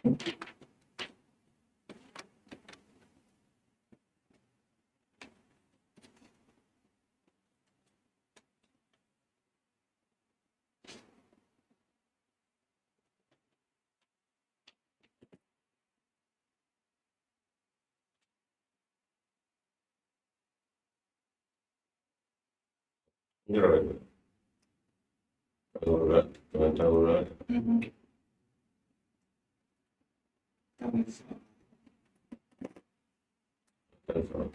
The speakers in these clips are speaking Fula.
Right. All right. All right. That's all.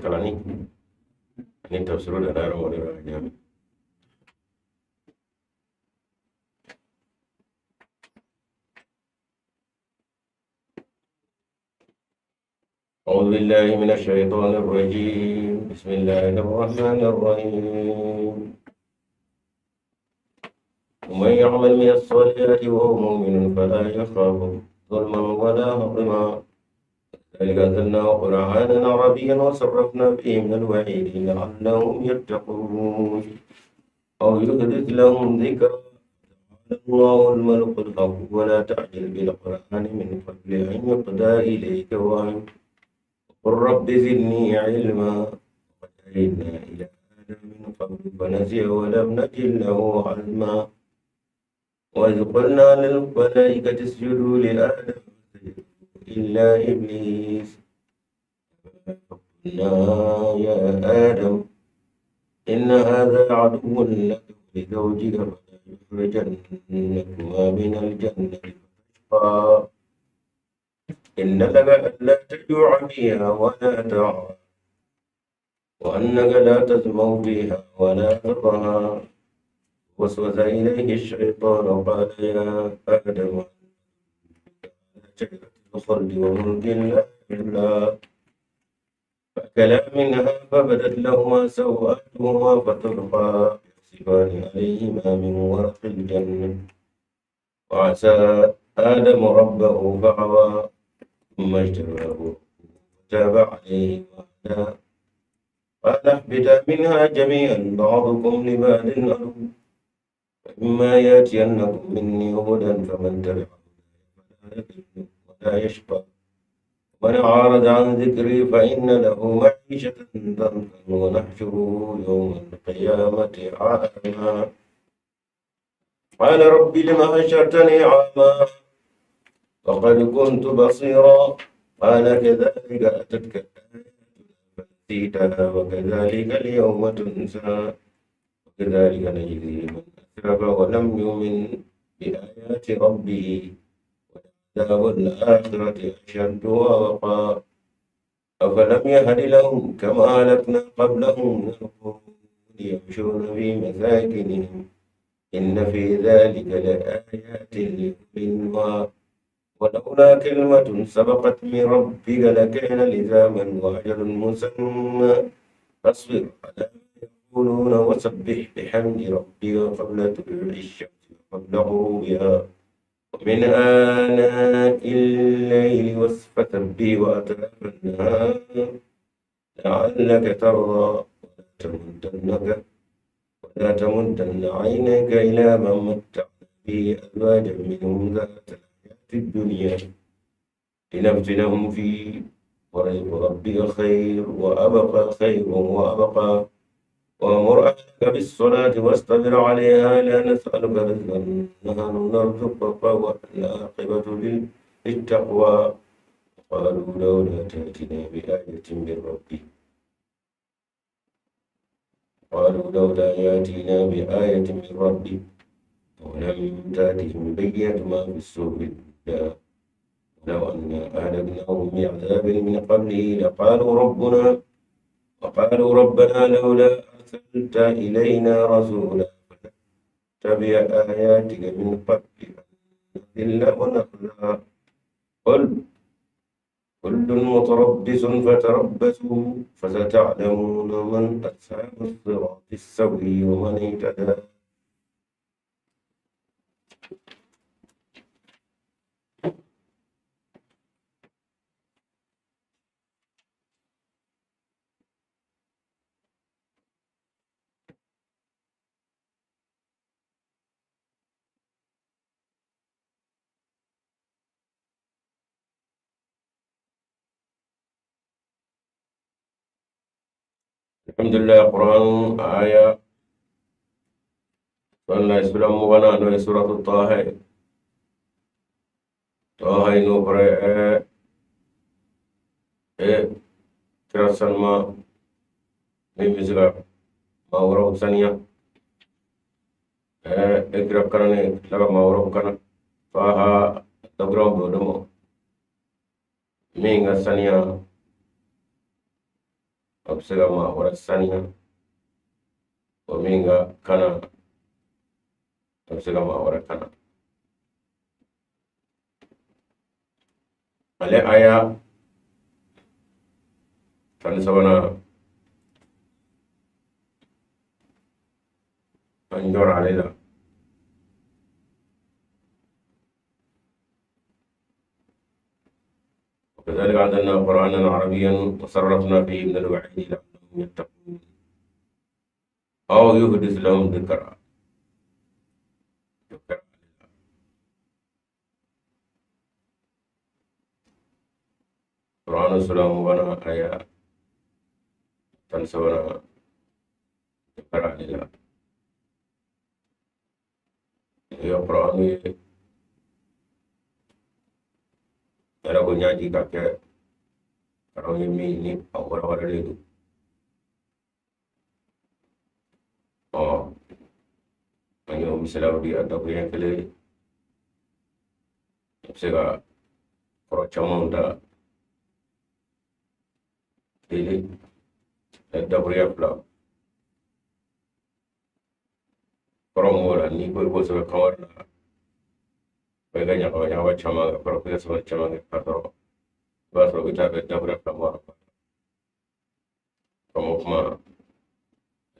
Kalau ini tafsir dari orang-orang aja. أعوذ بالله من الشيطان الرجيم بسم الله الرحمن الرحيم ومن يعمل من الصالحات وهو مؤمن فلا يخاف ظلما ولا هضما ذلك أنزلناه قرآنا عربيا وصرفنا فيه من الوعيد لعلهم يتقون أو يحدث لهم ذكرا الله الملك الحق ولا تعجل بالقرآن من قبل أن يقضى إليك وحي قل رب زدني علما وعهدنا إلى آدم من قبل فنسي ولم نجد له علما وإذ قلنا للملائكة اسجدوا لآدم إلا إبليس قلنا يا آدم إن هذا عدو لك ولزوجك فلا يخرجنكما من الجنة فتشقى إن لك ألا تجوع فيها ولا تعرى وأنك لا تسمع فيها ولا تضحى وسوس إليه الشيطان قال يا آدم شجرة الخلد وملك لا يبلى فأكلا منها فبدت لهما سوآتهما فطفقا يخصفان عليهما من ورق الجنة وعسى آدم ربه فغوى ثم اجتباه فتاب عليه وهدى قال اهبطا منها جميعا بعضكم لبعض عدو فإما يأتينكم مني هدى فمن تبع فلا يضل ولا يشقى ومن أعرض عن ذكري فإن له معيشة ضنكا ونحشره يوم القيامة أعمى قال رب لم حشرتني أعمى وقد كنت بصيرا قال كذلك أتتك آياتنا فنسيتها وكذلك اليوم تنسى وكذلك نجزي من أسرف ولم يؤمن بآيات ربه ولعذاب الآخرة أشد وأبقى أفلم يهد لهم كما أهلكنا قبلهم من القرون يمشون في مساكنهم إن في ذلك لآيات لأولي النهى ولولا كلمة سبقت من ربك لكان لزاما وأجل مسمى فاصبر على ما يقولون وسبح بحمد ربك قبل طلوع الشمس وقبل غروبها ومن آناء الليل فسبح وأطراف النهار لعلك ترضى ولا تمدن عينيك إلى من متعنا به أزواجا منهم ذات الحياة الدنيا لنفتنهم فيه ورزق ربك خير وأبقى خير وأبقى وأمر أهلك بالصلاة واصطبر عليها لا نسألك رزقا نحن نرزقك والعاقبة للتقوى قالوا لولا تأتنا بآية من ربك قالوا لولا يأتينا بآية من ربك ولم تأتهم بينة ما في الصحف الأولى لو أنا أهلكناهم بعذاب من قبله وقالوا ربنا لولا أرسلت إلينا رسولا فنتبع آياتك من قبل أن نذل ونخزى قل كل متربص فتربصوا فستعلمون من أصحاب الصراط السوي ومن اهتدى alhamdulillah Quran aya walla sulam wana no suratu taha no pre tirasan ma mi misiga ma woro saniya kira karane laga ma woro kana taha dabram do mo mi nga saniya absiga ma woro saniya o mi nga kana absiga ma woro kana ale aya tan sabana anjor alayla وكذلك أنزلنا قرآنا عربيا وصرفنا فيه من الوعيد لعلهم يتقون أو يحدث لهم ذكرا قرآن السلام وانا آية تنسونا ذكرا لله يا قرآن يلا كنيا جيكا كي قرآن يمي ني أولا ولا ليدو أنيو مثلا ودي أدبريان كلي سيغا قرآن چمون دا كلي أدبريان فلا قرآن مولا ني كوي بوسوة كورنا Mereka nyawa cama kalau kita semua cama atau bahasa kita beda berapa lama kamu kuma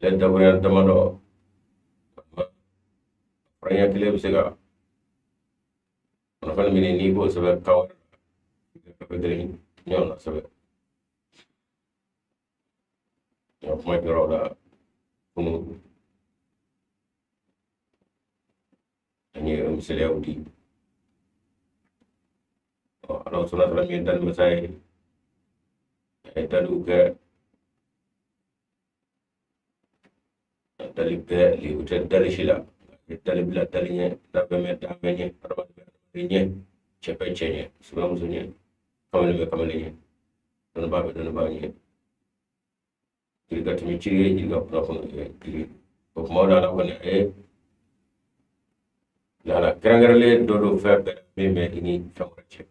lihat dapurnya teman lo orangnya kira bisa gak orang ini nih bos sebab kawan dari nyawa sebab yang kuma kira lah kuno hanya misalnya udi Allah Subhanahu wa ta'ala dan masai dalu ke dalib li utel dalishila dalib la dalinya dabame damenya arabanya cepecenya sebelum sunya kamalnya dan babanya jadi kami ciri juga pun jadi mau dah lakukan la kira-kira le dodo fabe meme ini famrace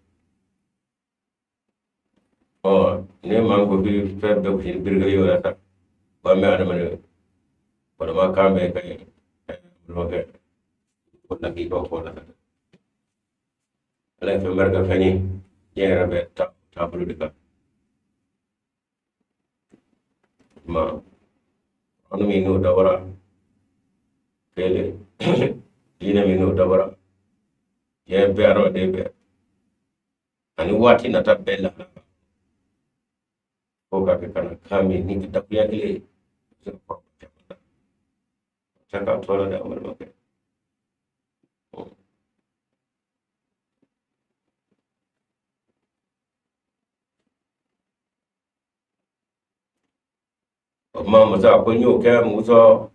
ne mango bi fabe ko birga yo ta ba me adama ne wala ma kambe kay no ke ko nagi ko la ala fe marga fani jera be ta bulu dika ma anu mi no dawara kele ina mi no dabara ye bero de be ani wati na tabella ko ka kana kami ni tapiya kile so chaka thola da amal make amma masa ko nyo ke muso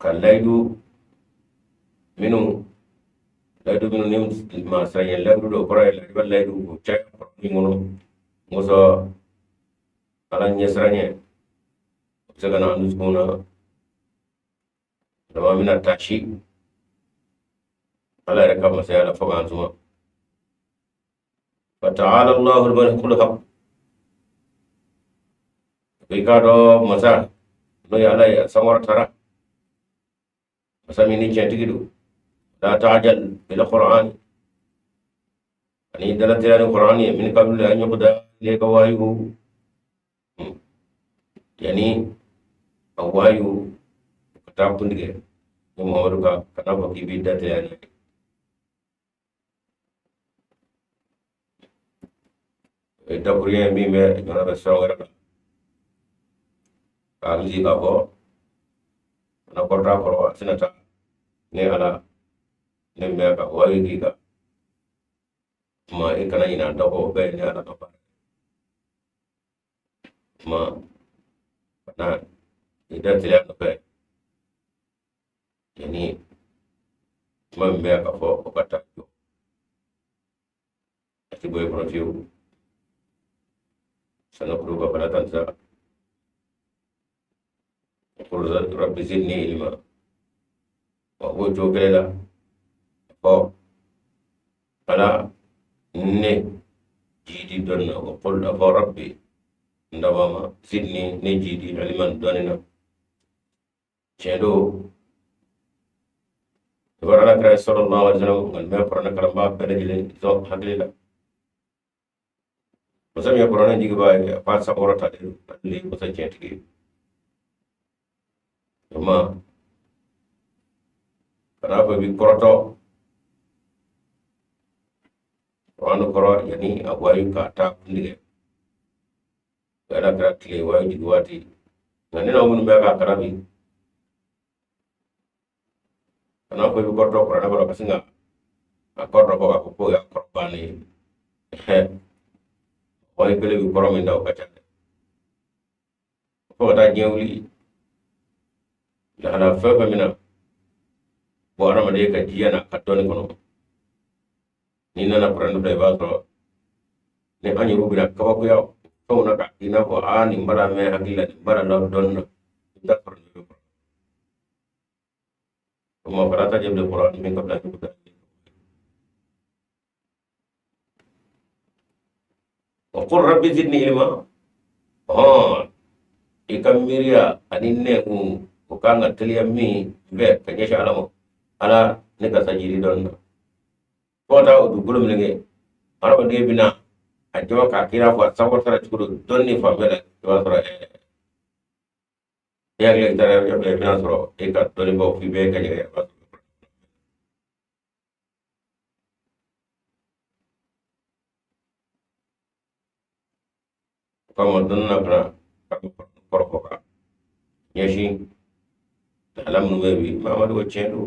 kalaidu minu laidu minu nim ma sanya laidu do pray laidu ko check ni ngono muso ala nyesranye segana andus kuna dama mina tashi ala reka masaya ala faga anzuma fata'ala Allahul malikul haq bikado masa no ya ala ya samar tara samini centigidu la ta'jal bil qur'an ani dalati al qur'an min qabl an yuqda ilayka wahyu yani awayu kata pundige Muhammadu ka kana ko kibida te yani eta kuriya mi me ngara sawara alji ka ko na korta korwa sinata ne ala ne me ka wayu ki ka ma e kana ina da ko be ne ala to ma na ida tilan pe yani mambe ka fo o kata yo ati boy kono fiu sana kuru ka fala tanza qul rabbi zidni ilma wa wo jogela fo ala ne jidi donna wa qul fa rabbi ndawama zidni ne jidi ilman donina cedo warana kra sallallahu alaihi wasallam ngal me korona karamba bele jile zo haglila musam ya korona jigi ba pa sa orata de li musa cetigi ma kana fa bi koroto wanu koro yani agwayu ka ta kundige kada kra kile wayu jigi wati ngani na mun be ka karabi kana fa bi koroto korona ba kasinga akordo ko ko ya korbani he wani kele bi koro min daw kacande ko ta jewli la ala fa mina bo arama de ka jiyana katoni kono ni nana prando de bato ne anyi rubira kawa ko yaw to na ka ina ko ani mara me hakila ni mara la donna ta prando ko mo farata jemde qur'an min ko ta ko wa qur rabbi zidni ilma ikam miria aninne ko kanga teliya mi be ka nyesha alamo ala ne ka sajiri donna ko ta o dugulum lenge araba de bina a jawa ka kira fo sabo tara tukuru donni fa mele jawa tara ya le tara ya be bina soro e ka donni bo fi be ka nyere ba ko mo donna bra ko ko ka nyeshi alam nu be mamadu ko chendu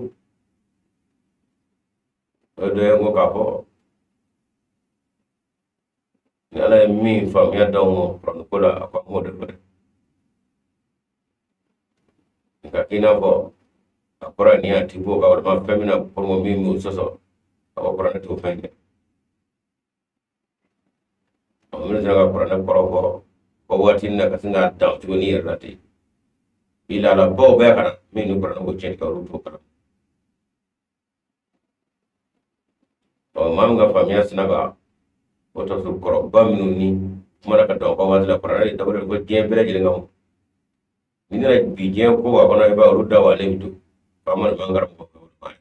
do ngo ka fo ala mi fam ya dawo from kula ko mo de ka kina fo akora ni atibo ka wala ma femina ko mo mi mu soso ko kora ne to fenge amul jaga kora ne koro ko watin na kasinga daw to ni rati ila la bo be kana mi nu kora ko chen ka ru to kala to mam ga fam ya sinaga oto su koro baminu ni mara ka daw ko wala kora ne daw ko jembele jele ngam ni na bi jen ko wa kono ba ru dawa le bitu pamal mangar ko ma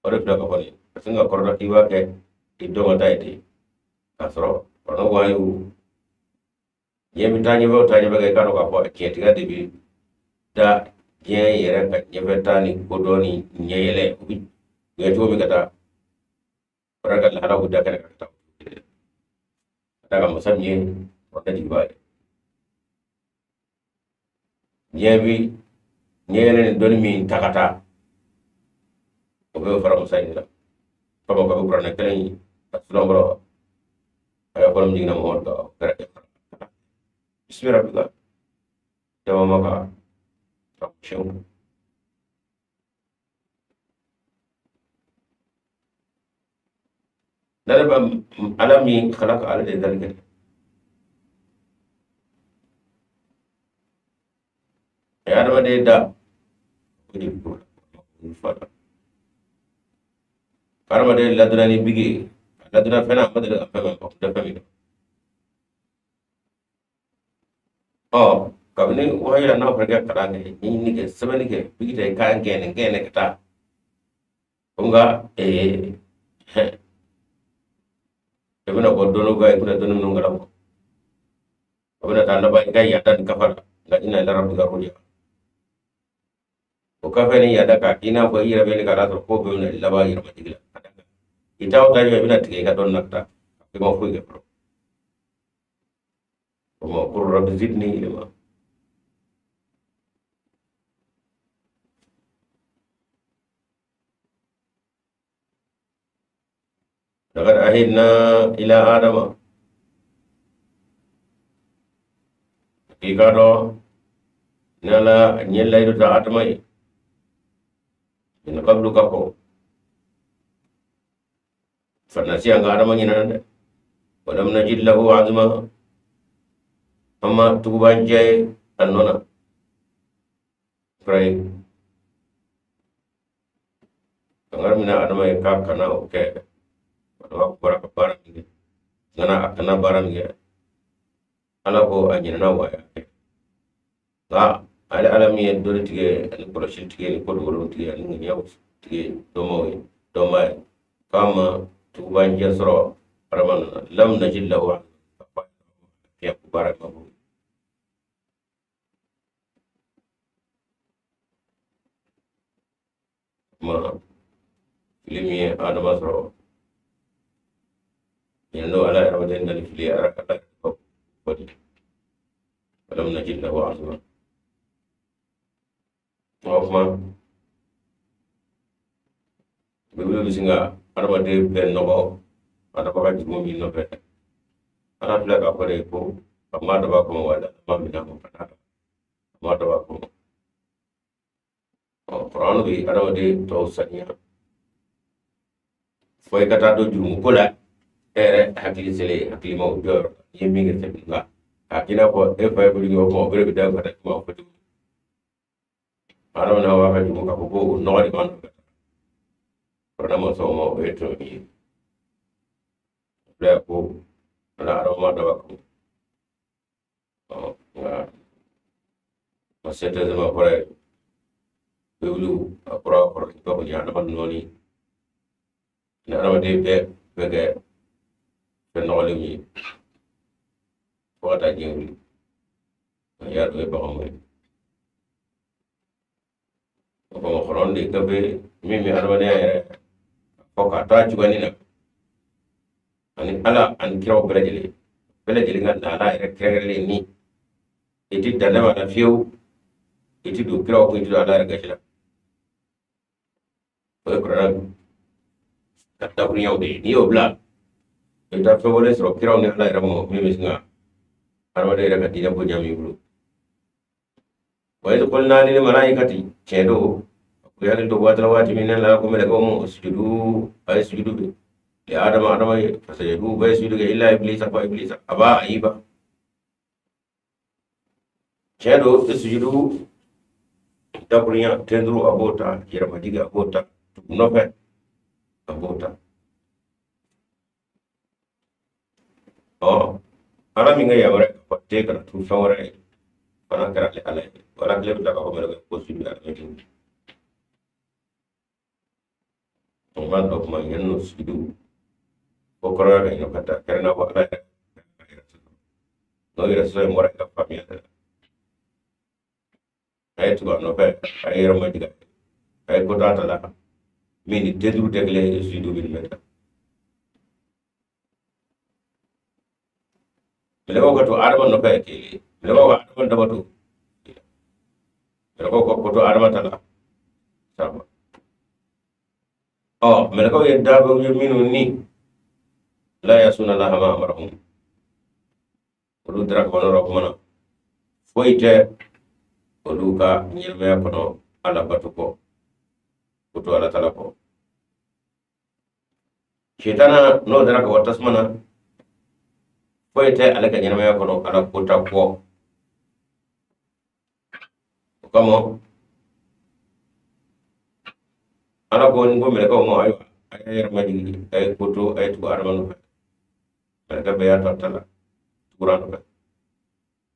ore da ko ni kasinga koro da tiwa ke iddo mata ite asro kono wayu yemi tanye ba ga kano ka fo ke tiga de bi da je yere ka nyebe tani kodoni nyele ubi ga to mi kata paraga la hala gudda kana kata daga musanye wanda di ba nyebi nyele ni doni mi takata o be fara musanye la pamo ka bura na kala ni aslo ay ko mi ngina mo do kara bismillah biga dawa maka شو لا بقى على مين خلق على ذلك يا رب ده دا ودي بقول فلا كارما ده لدنا ني بيجي لدنا فينا ما ده فما ده فما kabini wahira na farga karange ni ke sabani ke bigite kan gene kata unga ebina ko dono ga ibina dono nungala ko abina tanda ba ga ya dan kafara ga ina la rabbi garuja o kafani ya daka ina ko ira be ga rato ko be na la ba ira ma digla ita o ga ibina tige ga don nakta ke mo fuge pro mo qur rabbi zidni ilma لقد عهدنا إلى آدم ikado nala nyella ido ta atmai in qablu kako fanasi anga adama nyina walam najid lahu azma amma tubanje annona pray angar mina adama ka kana oke wadwa baraka baram ngi ngana akana baram ngi ala ko anyina na waya ga ala alami dole tige ni proshil tige ni kodoro tige ni nyaw tige domo kama tubanje soro araman lam najid lahu ya baraka mabu ma filimi adama soro yando ala rawaden dal fili araka ko bodi lam najid lahu azma ofma bibulu bisinga adama de ben nogo adama ka jimo mi no be ana fla ka pare ko amma da ba ko wala amma mina ko fata amma da ba ko Quran bi adama de to sanya foy kata do jurum ko la ere hakili sele hakili mo jor yemi ngi te nga akina ko e fay ko yo mo bere bi da ko ta mo ko adama na wa ka jurum ka ko no di man pernah so mo eto ni bla ko ala adama da ba ko nga masete zama pare bulu apura ko ko ya man noni na adama de be fenole mi wata jingri ya do ba mo ko xoronde ka be mi adama de ko ka ta jugani na ani ala an kiraw belajele ngal na ala kerele ni iti dana wala fiu iti do kiraw ko iti ala gashila ko qur'an ta tabri yaw de ni obla ita fe wala sro kiraw ni ala ramo mi misnga arwa de raka dina bo jami bulu wa idh qulna lil malaikati chedo ko yalla do wadra wati min la ko mele ko mo sujudu ay sujudu li adama fasajadu bay sujudu illa iblis fa iblis aba aiba chedo sujudu tabriya tendru abota yara madiga abota nofe abota ala mi nga yamare ko te kana tu fawre kana kara le ala wala le da ko mele ko sujudu ala mi man do ma yenno sujudu ko kora ga no kata karena wa ala no ira so mo ra ka famia ay tu no pe ay ro ma diga ay ko ta la mini tedru tegle sujudu bin meta mele ko to arma no pe ke mele ko arma da batu mele ko to arma tala sama mele ko yedda go minu ni la yasuna la ma amarahum olu dara kono ro kono foite olu ka nyirme kono ala batu ko kutu ala tala ko shaytana no dara ko tasmana foite ala ka nyirme kono ala kuta ko kamo ala ko ngo mele ko mo ayo ay ma digi ay kutu ay tu armanu mereka bayar total kurang apa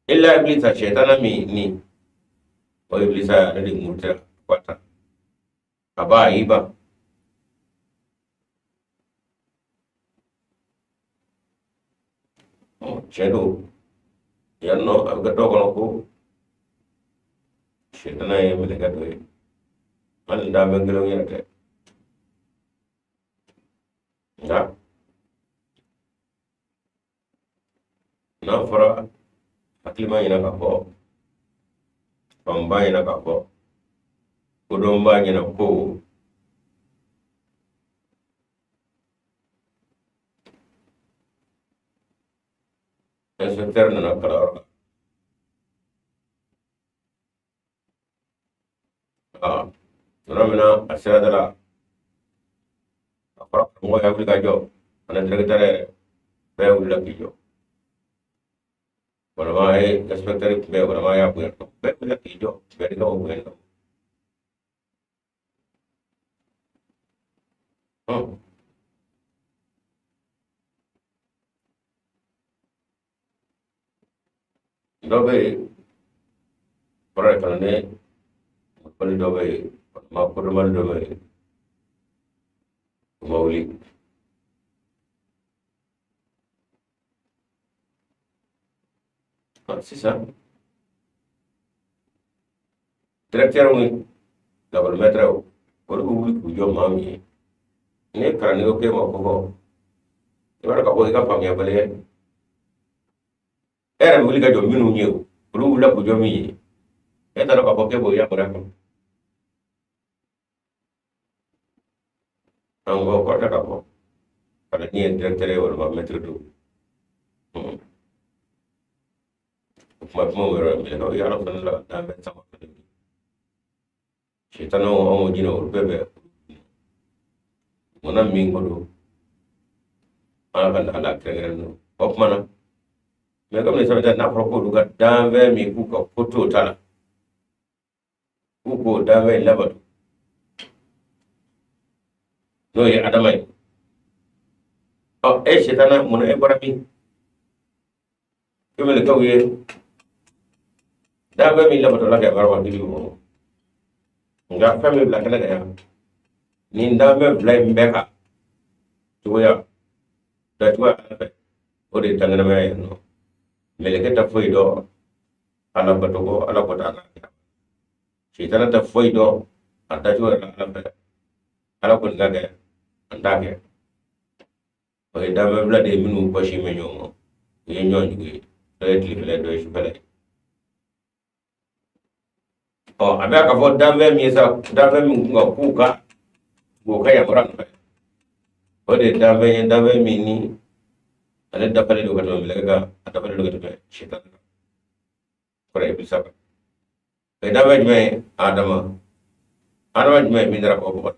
illa iblis syaitan ni iblis ada di murta kuatan apa iba cedo yanno abgato kono ko syaitan ay mereka doy man da bengelo yate ya na fara hakilima ina ka fo pamba ina ka fo kudomba ina ko inspector na kala ramina asira dala akora mo ya wuli ka jo ana directeur be wuli la ki jo wala ma ay inspecteur be wala ma ya bu be wuli la ki jo be ga o be dobe para kalane pali dobe ma ko mal dobe mawli sisa directeur mu double metre ko wuli ku jo mami ne karani ko ke ma ko ibara ka ko ka pamya bale era wuli ka jo minu nyew ru wula ku jo mi eta ka ko ke bo ya mura ko ango ko ta ka ko kada ni directeur wala ma metre do ma mo wera mi no ya no la da be sama ko shitano o jino bebe mona min ko do ala kan ala kere no op mana me kam ne sabata na ko du ga dambe mi ku ko foto tala ku ko dambe labatu no ye adamai o e shitana mona e bara mi kemele kawiye dambe mi labatu la ga barwa di mo nga fami bla kala ga ni dambe bla mbeka tuya da tuwa o de tangana me no meleke ta foi do ala batogo ala kota ka shitana ta foi do ata tuwa ala ko ngaga andage o da me bla de minu ko shi me nyomo ye nyonyi ge retli fele do shi fele o abe ka fo dambe mi sa dambe mi ngo kuka go kaya moran fa o de dambe mi ni ale dafale do gato mi lega dafale do gato shitan kore bisa be dambe me adama me mi dara ko ko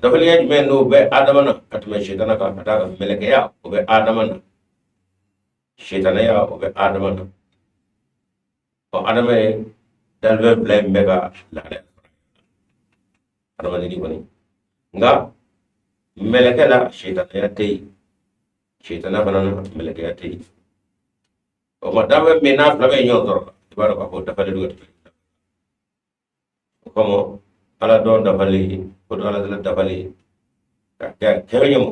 dafale me no be adama na katme shitan ka kata meleke ya o be adama na shitan ya o be adama na o adama dalbe blame mega la adama ni ko ni nga meleke la shaytan ya tei shaytan bana meleke ya tei o ma dawe me na fla be nyon doro ibaro ko dafa le dugat ko mo ala don dafa le ko ala dala dafa le ka kere mo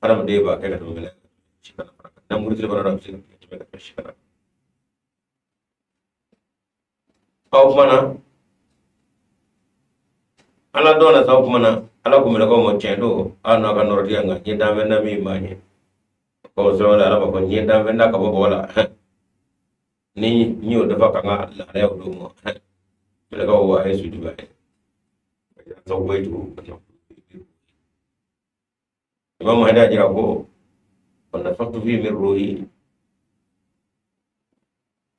ara mo deba ke ka meleke shaytan nam gurti le bana shaytan aw mana ala dona sa mana ala ko mele ko mo chendo ana ka norti anga ni dambe na mi manye ko so ala ko ni dambe na ka bo wala ni o dafa kanga la ya do mo mele ko wa yesu di ba ya so we tu imam hada jira ko on faktu fi min ruhi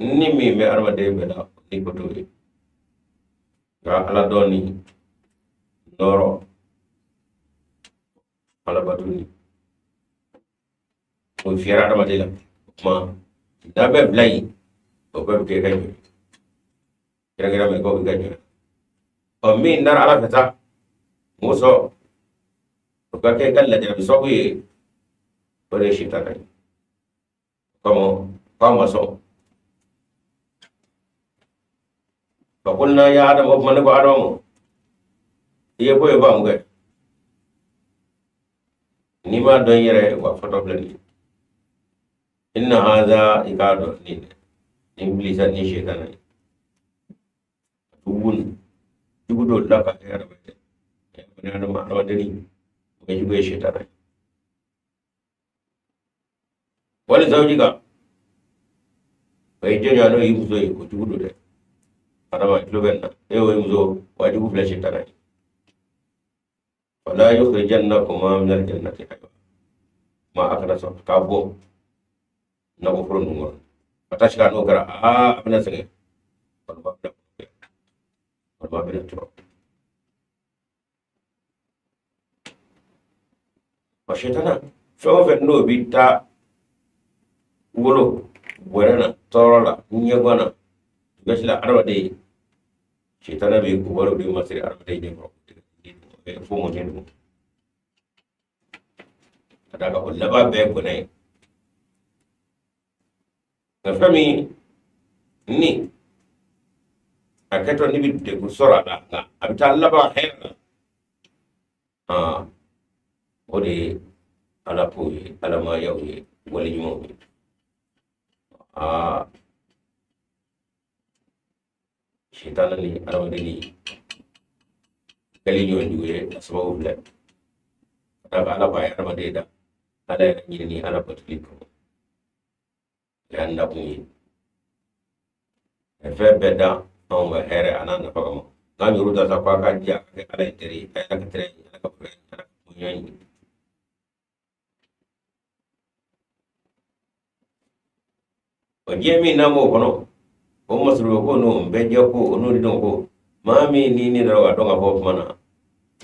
ni mi me arma de bela ni ko to ga ala doni noro ala batuni o fiera da madela ma da be blay o be ke ganyo kira me ko ganyo o min nar ala fata muso o ka ke kala da bi so wi o le shi ta kai como so fakulna ya adam o man ko adam ye boy ba mu ga ni ma don yere wa photo blani inna hadha ikado ni iblisa ni shaytan tubun tugudo la ka ya da bate ya da ma da ni ga ji be shaytan wala zawjiga bai je ya no yi muzo ko tugudo de adama tubenna e wo muzo wajibu fla shaytan wala yukhrijannakuma min al-jannati ma akana so kabo na ko furo nungo atashika no kara abna sege ma bina to wa shetana fɛn o fɛn n'o bi taa wolo wɛrɛ na tɔɔrɔ la ɲɛgɔn na gasila adamaden shetana bɛ o wariw de masiri adamaden ɲɛkɔrɔ fo mɔden dugu ka d'a kan o laban bɛɛ ye gɔnɛ ye nka fɛn min ni a kɛtɔ ni bɛ degun sɔrɔ a la nka a bɛ taa laban hɛrɛ la o de ye ala ko ye alamayaw ye waleɲumanw ye shetana ni adamaden ni kɛli ɲɔgɔn jugu ye a sababu filɛ ka d'a kan ala b'a ye adamaden da ala yɛrɛ ɲinini ala batuli kɔnɔ y'a nakun ye fɛn bɛɛ da anw ka hɛrɛ a n'a nafa kama n'an yɛrɛ da sa ko a ka di a ka kɛ ala ye teri ye a yɛrɛ ka tɛrɛ ala ka bonya ala ka bonya ɲini o diɲɛ min n'an b'o kɔnɔ o masoro ko n'o bɛɛ jɛ ko o n'o dɔn ko maa min ni ne dɔrɔn ka dɔn ka fɔ kuma na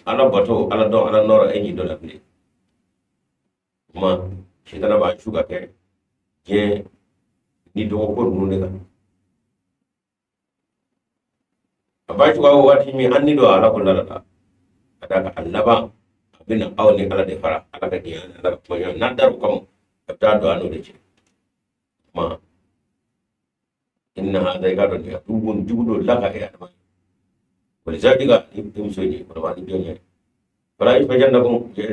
ala bato ala dɔn ala nɔrɔ e ɲi dɔ la bilen kuma sitana b'a su ka kɛ diɲɛ ni dɔgɔko ninnu de kan a b'a su ka waati min an ni don ala ko lala ka d'a kan a laban a bɛna aw ni ala de fara ala ka diɲɛ ala ka kuma n'an dar'o kama a bɛ taa don a n'o de cɛ kuma inna hada ka don ya dubun jugudo laka ya adama wani zaɓi ga muso ne wani wani biyan ya fara yi fajen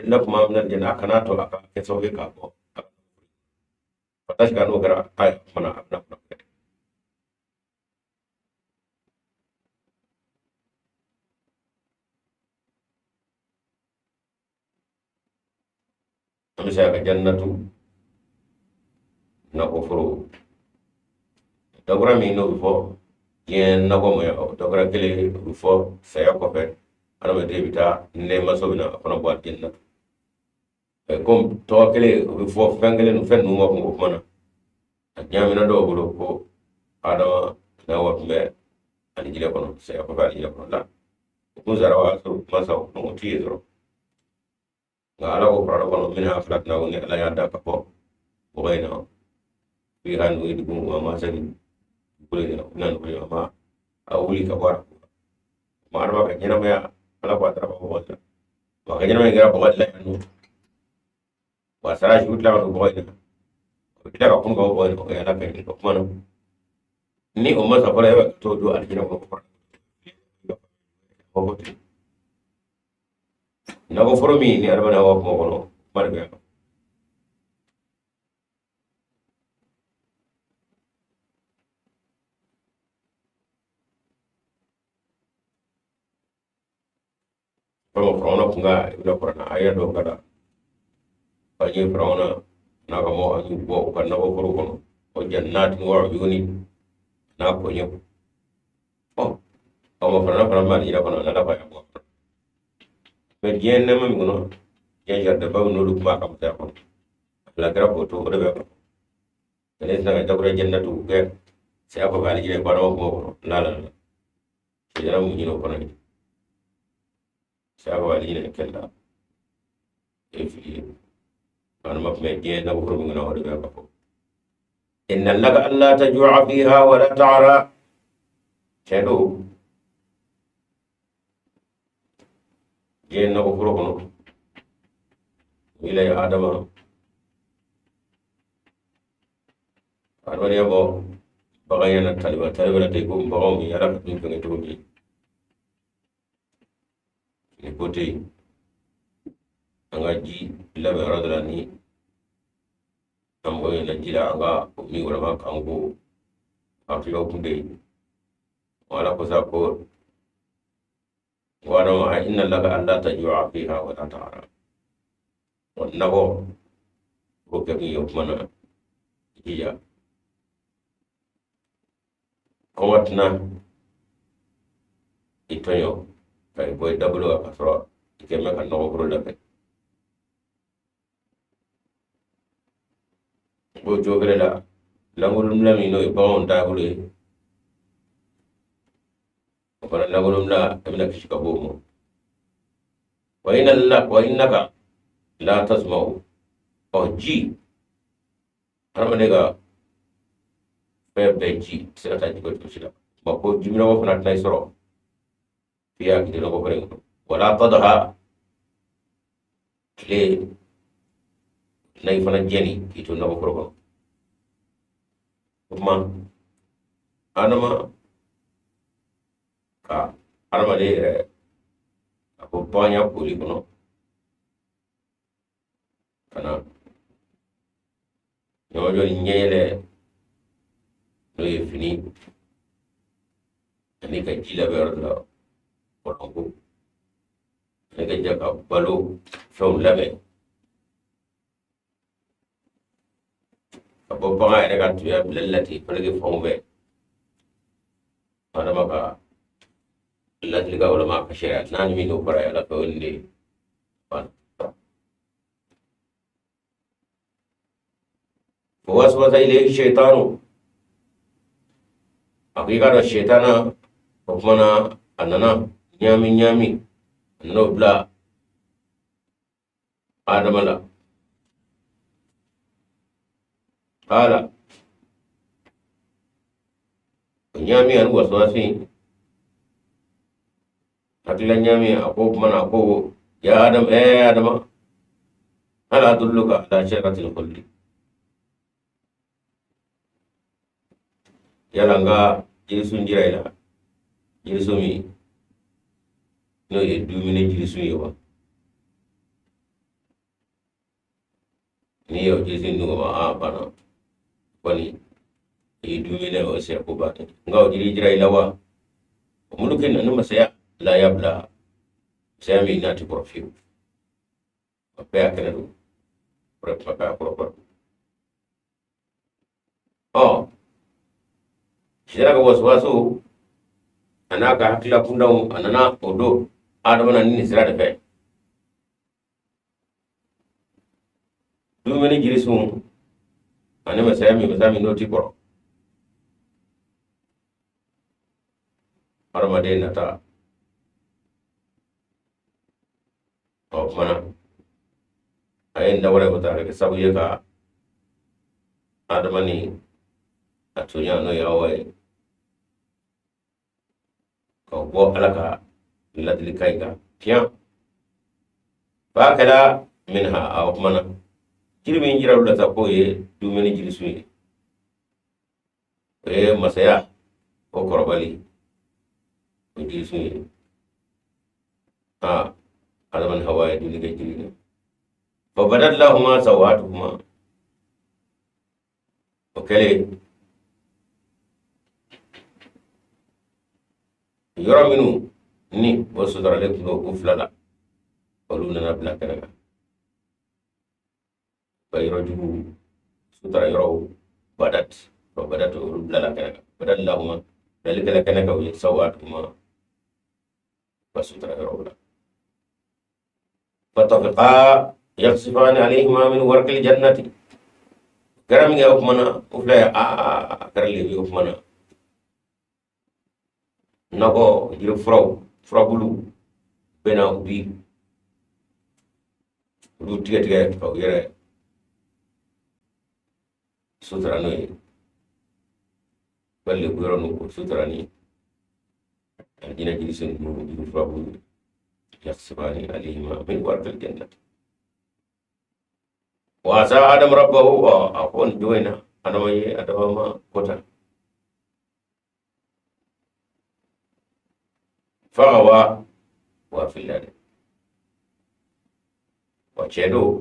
na kuma nan jana kana to aka ke sauke ka ko fata shiga no gara ay mana abna kuma amsa ga jannatu na kofuro dɔgɔra min n'o bɛ fɔ diɲɛ nakɔ mɔ dɔgɔra kelen o bɛ fɔ saya kɔfɛ adamaden bɛ taa nɛɛmaso bɛ na a fana bɔ a den na komi tɔgɔ kelen o bɛ fɔ fɛn kelen fɛn ninnu ma kun o kuma na a ɲaamina dɔw bolo ko adama n'a wa tun bɛ alijinɛ kɔnɔ saya kɔfɛ alijinɛ kɔnɔ la o kun sara wa sɔrɔ masaw o ti ye dɔrɔn nka ala ko kuranɛ kɔnɔ min y'a fila tɛna ko ni ala y'a da ka bɔ mɔgɔ in na fi ha n'o ye dugu ma ma sani na nɔgɔya ma a wuli ka bɔ a ma adama ka ɲɛnamaya ala ko a taara bɔ la wa ka ɲɛnamaya kɛra bɔgɔ la yan nɔ wa sara si tila ka don bɔgɔ in na o tila ka kun ka bɔ in o ye ala ka ɲini o kuma na ni o masa fɔlɔ e bɛ to don alijinɛ kɔnɔ nakɔ foro min ni adama wa kuma kɔnɔ kuma de bɛ yan Firawuna kun ka ibila kuranna a ye dɔn ka da a ye Firawuna n'a ka mɔgɔ an y'u bɔ u ka nakɔ foro kɔnɔ o jannati wa uyuni n'a koɲɛ ma fana b'a yira kɔnɔ n'ala b'a bɔ mɛ diɲɛ nɛma min kɔnɔ diɲɛ jaridaba min n'olu kun b'a ka masaya kɔnɔ alakira k'o to o de bɛ kɔnɔ ne tɛna ka dabura jannatu kɛ saya kɔfɛ alijinɛ baara o kuma kɔnɔ n'ala la sɛdara mun ɲini o kɔnɔ ye saya kɔfɛ alijinɛ kɛla أنا ما في جين نبغى من أول بيقفوا إن لك ألا تجوع فيها ولا تعرى شنو جين نبغى منه إلى آدم أنا يبغى بغينا تلبى تيكون بغومي يلا كتير كنا تقولي يبغى angaji labe radalani ambo na jila anga mi wala ma kango aklo kunde wala ko sako wala ma inna laka alla tajua fiha wa ta'ara wonnago ko kemi yo mana iya ko watna itoyo kay boy dablo afro kemme kan no ko labe o jogere la langol mlami no e bawon tabule fana lagolum la amina kishika bomo wa innaka la tasma'u ji arma daga ji sira ta jigo to shida ma ko jimina wo fana tan soro fiya ki no ko fere wala tadha le nay fana jeni ki to no ko kuma anama ka adamaden yɛrɛ a ko banya koli kɔnɔ ka na ɲɔgɔnjɔ ni ɲɛyɛlɛ n'o ye fini ani ka ji labɛn yɔrɔ la kɔlɔnko ani ka jɛ ka balo fɛnw labɛn ka bɔ bagan yɛrɛ ka tuya bilali la ten fɛnɛ fanw bɛɛ adama ka ladiliga ulama ka sharia nani min do bara ala ko wonde fan waswasa ilayhi shaytanu hakika da shaytana ko kuma annana nyami no bla adamala qala nyami an waswasi hakila nyami ako mana ako ya adam adama ala adulluka ala sharatil khuldi yala nga jirisun jiraila jirisumi no ye dumine jirisun yewa ni yo jirisun nugo ma bana wani ye dumine o se ko ba nga jiri jiraila wa mulukin anu masaya la yabla sami nati profil apa ya kena du berapa proper sira ka waswasu anaka hakila kundau anana odo adama nan ni sira da fe du meni jirisun ane masami noti pro armade nata mana ayin da wala bata daga sabu yaka adamani atunya no yawa ka bo alaka ladli kaiga tiya ba kala minha aw mana jirmin jiraw da ta koye dumeni jirisu masaya ko korbali jirisu على من هواي دولي جيجينا فبدت لهما سواتهما وكلي يرى منو ني وسدر لك لو أفللا ولونا نبلا كنغا فيرجو سدر يرو بدت فبدت ولولا كنغا بدت لهما ذلك لكنغا ويسواتهما وسدر يرو لا فطفقا يخصفان عليهما من ورق الجنة كرمي يوفمنا وفلا كرلي يوفمنا نكو جير فرابلو بنا بي lu tiga kau yere sutrani balle guro no sutrani dina jiri sen du frabu يحسبان عليهما من ورق الجنة وعسى آدم ربه أكون جوينا أنا ما أدوما كوتا فغوى وفي الله وشهدوا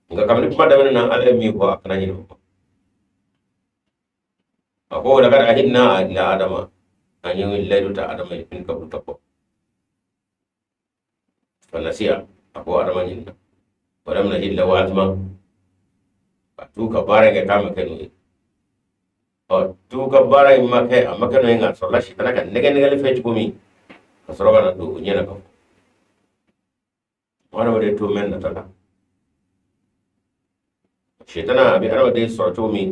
nggak kami cuma ada mana ada miwa kena ini aku udah kan akhirnya ila adama hanya wilayah itu adama ini kabut tako fanasiya aku adama ini pada mana illa wazma tu kabara ke kama kenu tu kabara imma ke amma kenu inga solla shi kana kan nege fe tukumi kasoro kana du nyena ko wana wade to men na tala shetana abi arwa de sorto mi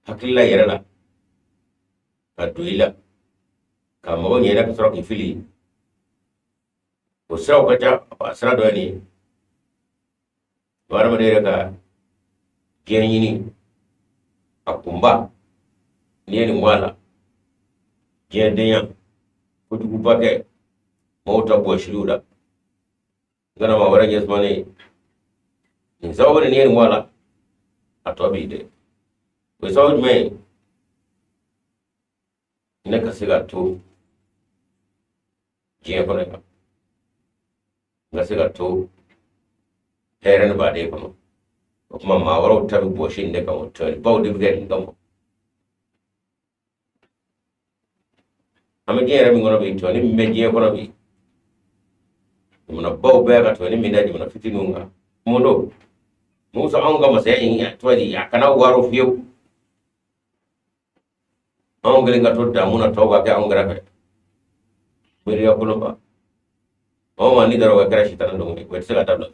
hakilla yerala aduila ka mo nyera ka soro ki fili ko soro ka ta asra do ni wara ma de ka genyini akumba ni ni wala gendenya ko dugu bake mota bo shiruda gana ma wara yes mane ni zawore ni wala atobi de ko sawd me ne ka siga to je ko ne ga siga to heren ba de ko kuma ma wara tabi bo shin ne ka to ba de ga ngam ame je rami ngono bi to ni me je ko bi muna baw be ka to ni mi daji muna fitinunga mondo musa anga masai ya to di ya kana waro fiyo an gele nga to da muna to ga ka an gara ka bari ya kulo ba o ma ni daro ga kara shi tan do ngi wet sala tabla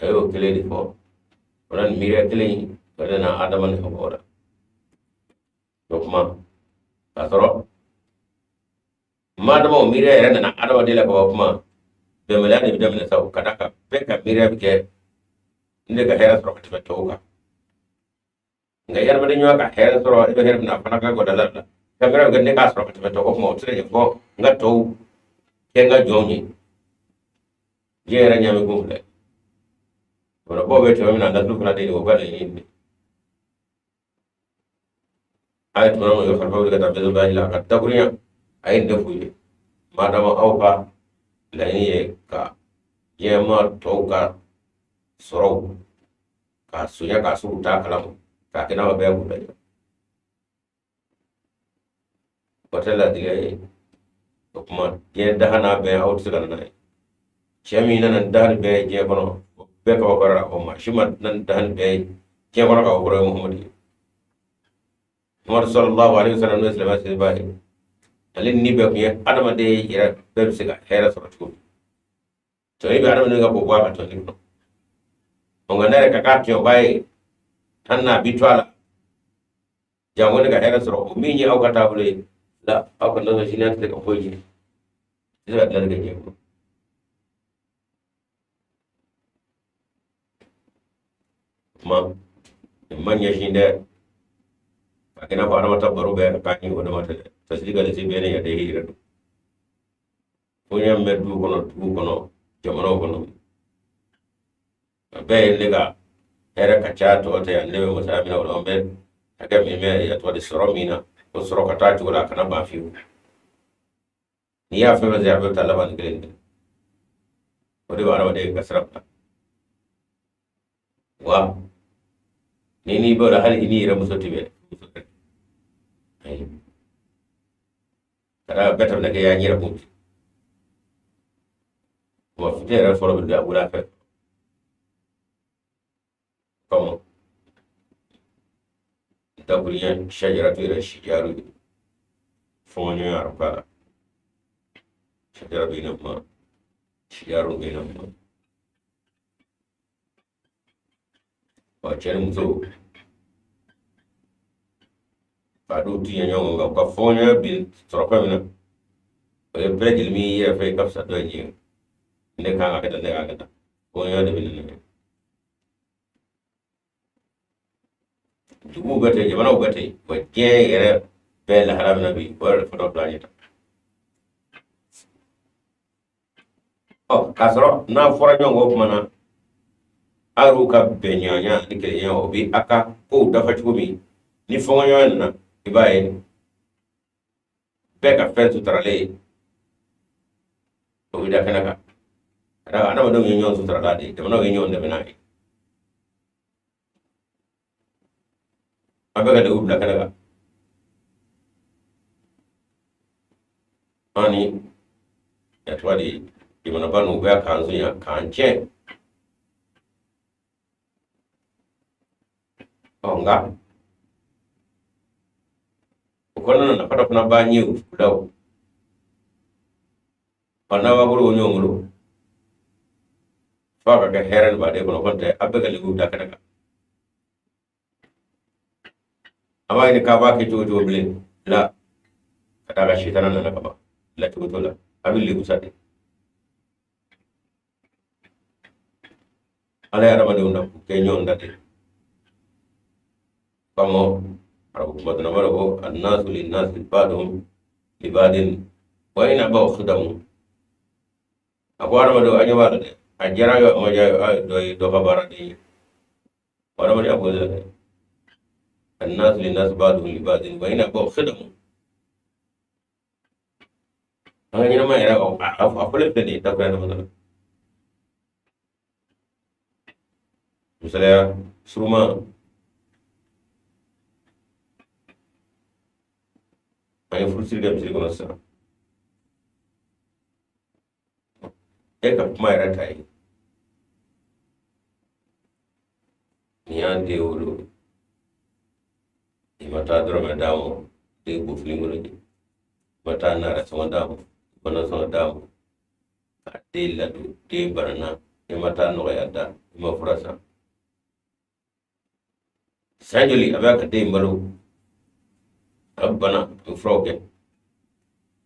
ayo kele di ko ran mira kele kada na adaman ko ora dokma kasoro madamo mira era na adama de la ko kuma be melani be demna saw kadaka be ka mira be ke ne ga hera soro ka toka nga yar ma dañu ka hera soro be hera na fana ka goda la ka mira ga ne ka soro ka to ko mo tere ko nga to ke nga joni jera nyame gumle wala bo be to mina da du kala de ko ba ni ay to no yo farfa ga ta be ba ila ka taburiya ay ndefu ye madama awka lani ye ka yema toka soro ka sunya ka su ta kalam ka kina ba be ku be hotela diga to kuma ye dahana be out su kana nai chemi nan dahar be je kono be ka wakara o ma shima nan dahan be je kono ka wakara muhammadi Muhammad sallallahu alaihi wasallam ne sallallahu alaihi wasallam alin ni be ko ye adama de ira be siga hera soro tu to ibe adama ne ga ko gwa ka to ni on ga nare ka ka tyo bai tanna bitwala jango ne ga hera soro mi ni au ka tabule la au ka no shi ne ta ka foji ida da ga je ko ma manya shi ne akina fara mata baro be ka ni wona mata tasdiga de sibene ya de hira punya medu kono jamano kono be lega era ka chato ta ya lewe musamina wala be aga me me ya to de soromina ko soro ka ta wala kana ba fiu ni ya fe ya be talaban grinde ode wala de kasrapta wa ni bo la hal ini ra musotibe kada betam daga ya nyira bunti wa fitera foro bi da wala fe comme taburiya shajaratu ila shijaru fonyo arba shajara binama shijaru binama wa chere muso adu tiya nyonga ka fonyo bi tropa mina e pegil mi ye fe kapsa do nyi ne kanga kada ne aga fonyo de bin ne dugu gate jamana gate ko je yere bel haram nabi war foto planeta oh kasro na fora nyongo mana aru ka benyanya ni kenya obi aka ko dafa chumi ni fonyo na ibaye beka fentu tarale o ida kanaka ada ana mo ngi nyon sutra dadi de mo ngi nyon de benai abega de ubla kanaka ani yatwadi imana banu ga kanzu ya kanche onga kono na pata kuna ba nyiu daw pana wa buru nyongulu faka ka heran ba de kono konte abega ligu dakaka amma ini ka ba ke jojo bile la kada ga shitana na kaba la to la abin le usade ala ya ramade unda ke nyon date kamo arabu madana maro annasu lin nas badum libadin wa ina ba khudamu akwara mado anya wala de ajara yo mo ja do kabara de wala mo abu de annasu lin nas badum libadin wa ina ba khudamu anga nyina ma era afule de ta kana madana misalnya suruma ay fursi dem si kono sa e ka kuma era tai ni ya de wolo ni mata dro me damo de bu flingo ni mata na ra so damo bana so damo ka de la du de barana ni mata no ya da ma furasa sanjuli abaka de mbalo rabbana froke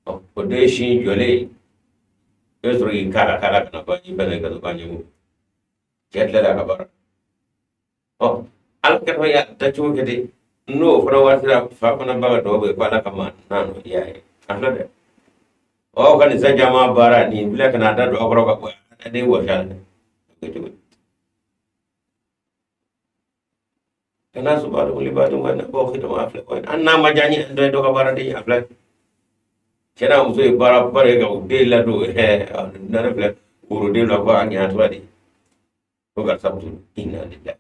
o de shi jole yusru kala kala kana ba ni bane ka ba ni jetle da ka bar o al ka ya ta chu ke de no fara wasira fa kana ba do be kwala kama nano yaye ala de o kan sa jama bara ni bila kana da do ko ko de wo sha kana su ba da libadin wannan ba khita ma afla ko anna majani ando do ka bara de afla kena muso ye bara bare ga de la do na refle uru de la ko anya to di ko ga sabtu inna lillahi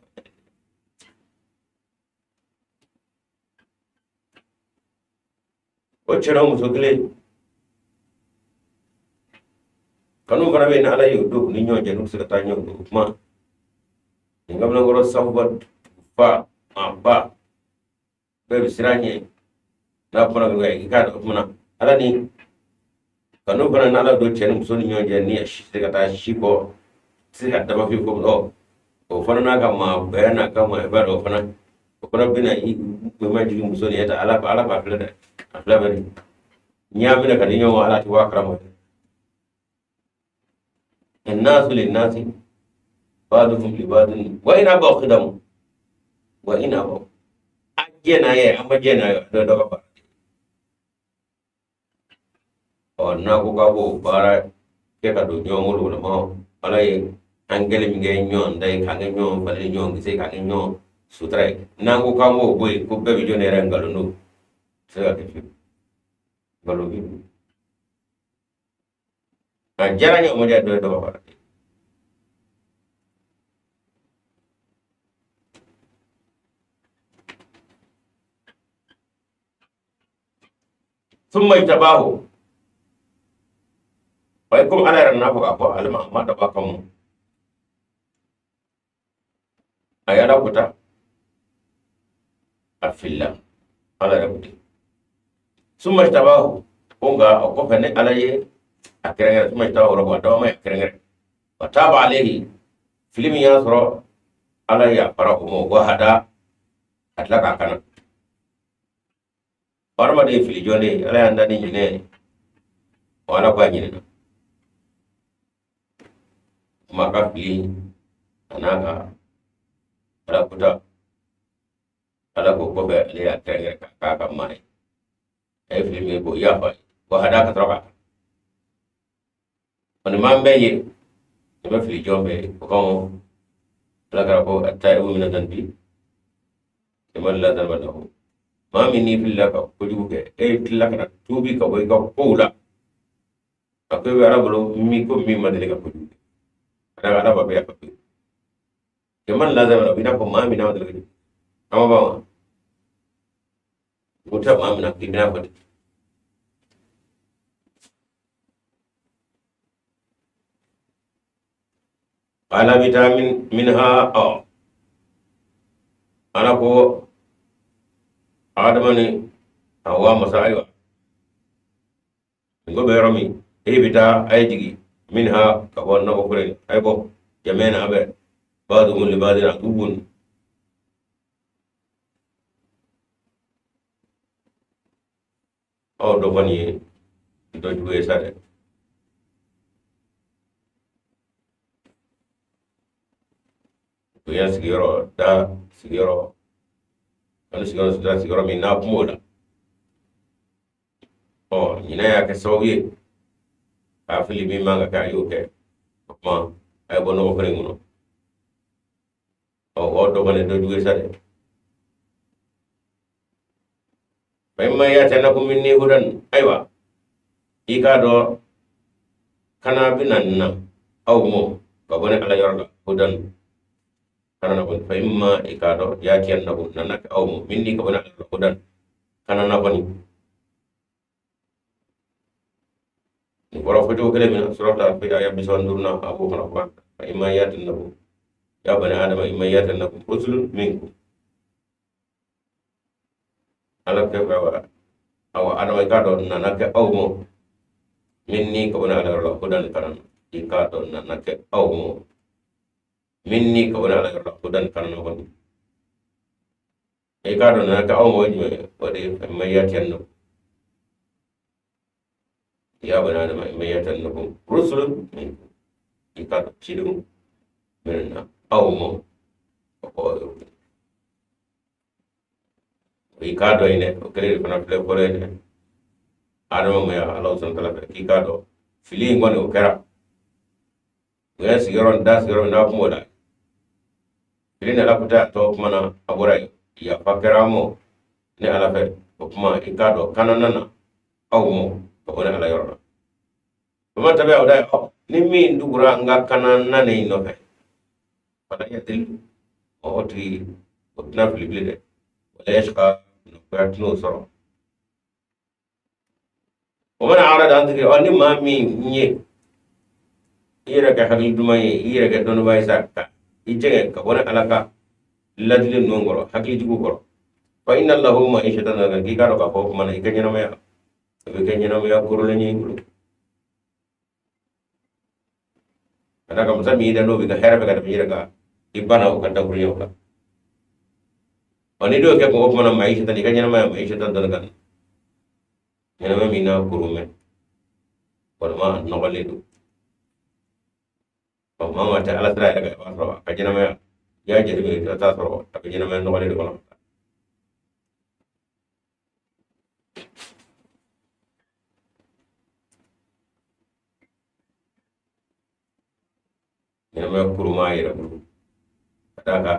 o chera muso kile kanu bara be na ala yo do ni nyo jenu se ta nyo do ma ngam na goro sabat fa ba be bisiranye na pona ga ka do muna ala ni kanu bana na ala do chen muso ni nyo je ni shi se ta shi ko se ka da ba fi ko do o fana na ka ma bayana ka ma ba do fana o fana bina yi be ma ji muso ni ta ala ba fle da afla ba ni nya mina ka ni nyo ala ti wa kramo الناس للناس بعضهم لبعض وإن أبوا خدموا وإن أبوا أجينا يا أما جينا do do ba o na ko ka bo bara ke ka do nyongolo ma ala ye angele mi nge nyon dai ka nge nyon fa le nyon se ka nge nyon sutra na ko ka mo boy ko be bi jone rangalo no se ka ke balo bi jaranya mo ja do do ba summa itabahu wa kum ala ranna ko apo alma ma da ba kam ayala kuta afilla ala rabbi summa itabahu onga ko fene ala ye akirengere summa itabahu robo do ma akirengere wa taba alayhi filmi yasro ala ya farahu mo wa hada atlaka kana warma de fili jonde ala anda ni nyine wala kwa nyine maka fili anaka ala kuta ala ko ko be ale ya tengere ka mai e fili me bo ya fa wa hada ka troka on mambe ye be fili jombe ko ala ka ko ataibu min danbi kemal la dan wadahu mami ni filla ka ko juge e filla ka tubi ka boy ka kola akoy wara bolo mi ko mi madele ka ko juge ada ada ba ya ka kemal la dan bina ko mami na wadele ama ba muta mami na bina ko ala vitamin minha ana ko adamani awa masaiwa ngo be romi e bita ay digi minha ka wonna ko fure ay bo jamena abe badu mun libadina tubun o do bani do juwe sare ko yan sigiro da sigiro wani sigiro min na kumola o ina ya ke sauye ka fili min manga ka yoke ma ay bono ko fere nguno o do bani do juwe sare فإما يأتينكم مني هدى أيوة إيكادو كنا بننا أو مو كبني على يرلا هدى كنا نقول فإما إيكادو يأتينكم ننك أو مو مني كبني على يرلا هدى كنا نبني ورفضوا كلمة سورة في آية بسوان دورنا أبو خلقان فإما يأتينكم يا بني آدم إما يأتينكم رسل منكم alake awa adama kado nanake awmo minni ko wona ala hudan kanan ikado nanake awmo minni ko wona ala hudan kanan woni ikado nanake awmo woni wadi mayatianno ya bana adama mayatianno rusul ikado chidum minna awmo ko ikado ine okere fana fle korene adama mo ya Allah subhanahu wa ta'ala ikado fili ngone okera wes yoron das yoron na ko moda fili na lakuta to mana abura ya fakera mo ne ala fe kuma ikado kananana awmo ko wona ala yorona kuma tabe awda ni mi ndugura nga kananana ne ino fe fala ya dil o oti otna fili bile wala yashqa ويعتنو سرو ومن أعرض عن ذكري أني ما مي إيرك حقل دمائي إيرك دون بايساك إيجيك كبونا علاقة لدل نونغرو حقل جيكو فإن الله ما إيشتنا كي كارو كفوف من إيكا ميا إيكا ميا كورولني يقولو أنا كمسا ميدا نو بيكا حيرا بيكا تبيرك إبانا وكتا كوريا وكا Oni do ke ko mana mai shita ni kanya mai shita dan kan yana mai mina kurume wala ma no galidu ko mama ta ala tra daga wa kanya mai ya je be ta so ta kanya mai no galidu kono yana mai kuruma ira daga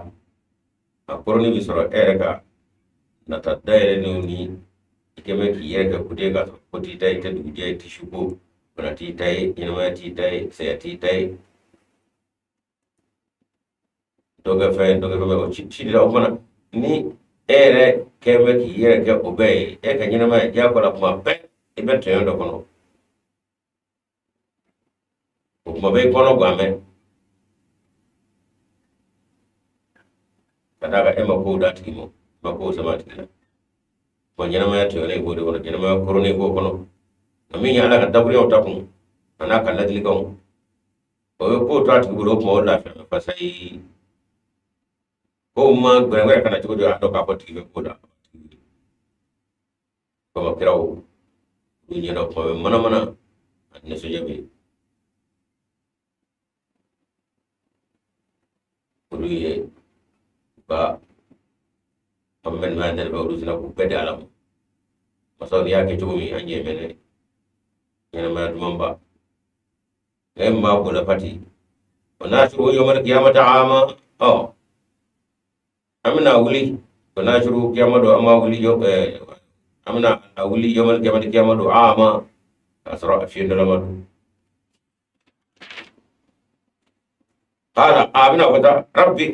akoroni bisoro ereka nata daire ni ikeme ki yereka kudega koti tai te duje ti shugo bana ti tai inama ti tai se ti tai doga fe o chi la mana ni ere keme ki yereka obey e ka nyina ma ja ko la kuma pe e be te ndo kono o kuma be kono gwame kadaga ema ko dati mo mako sama tikila ko nyana ma to le ko de ko nyana ma korone ko kono ami nya ala ka dabri o tapun ana ka ladli ko ko to ati ko do mo la fa sai ko ma gwa kana to do ado ka poti ko da ko ma kirawo dunya do ko mana ne so jabe uluye ba pamben ma der ba urusina ku pede alam masaw ya ke tumi anje mene yana ma dumamba ma ko la pati wana shuru yawmal qiyamati ama amna wuli wana shuru qiyamado ama wuli yo amna wuli yawmal qiyamado ama asra fi ndalamatu qala abina wata rabbi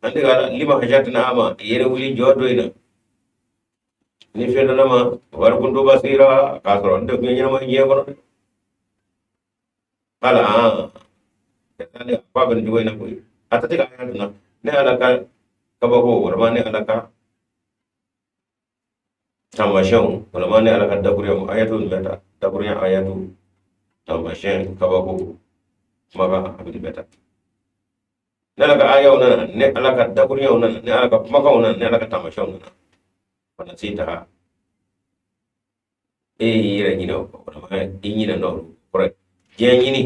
ande gala lima hajatna ama yere wuli jodo ina ni fena nama war kundu basira kasro ande ngenya ma ngiye kono kala tane apa ben jogo ina ko atati ka ayatuna ne alaka kabako warma ne alaka tamashan warma ne alaka daburiya ayatul meta daburiya ayatu tamashan kabako maga abin beta nalaka ayaw na ne alaka daburiya na ne alaka makaw na ne alaka tamashaw na wana sita e yira nyina ko ma nyina no kore je nyini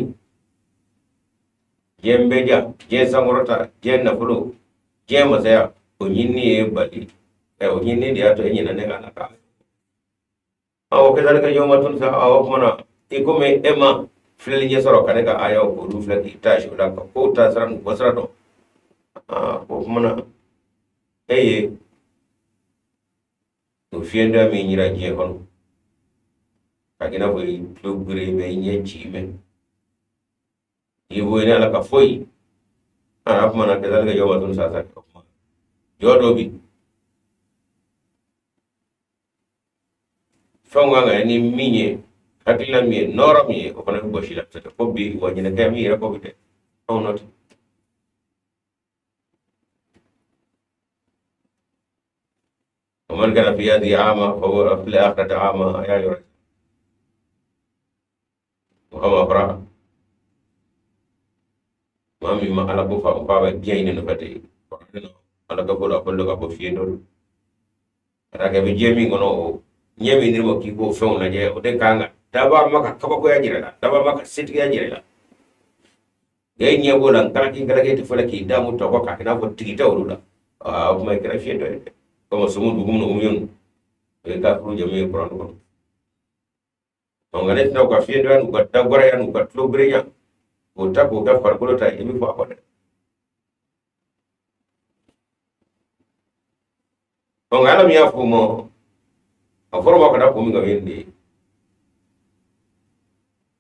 je mbeja je sangorota je na fulo je masaya o nyini e bali e o nyini dia to nyina ne kana ka awo kedalika yawma tunsa awo mana ikome ema fili nye soro kane ka ayo ko du fili ki tashi ula ko ta saran wasra do ko mana eye to fienda mi nyira je kono kagina bo to gure me nye chime ibo ina la ka foi ana mana kedalika yawma tunsa sa ko yodo bi fonga nga ni minye hakila mi nora mi o kana bo shila ta ko bi wanyina ka mi ra ko bite on not ومن كان في هذه عامة فهو في الآخرة عامة يا يرى وهو أفراد ما مما على كفا وفا بجين نفتي على كفا أقول لك أبو فيدول رأيك بجيمي كنو nyemi ni mo kiko fon na je o de kanga daba maka kaba ko yajira la daba maka siti yajira la ye nyebo lan kala ki kala ke tifala ki damu to ko ka na ko tigita wala o mai kra fiendo como sumu dugum no umyun e ka furu jami ko ran ko on ganet na ko fiendo an ko dagora yan ko tlo greya ko ta ko ka far ko ta imi ko akode on alam ya fumo aforma kada ko mi ngawende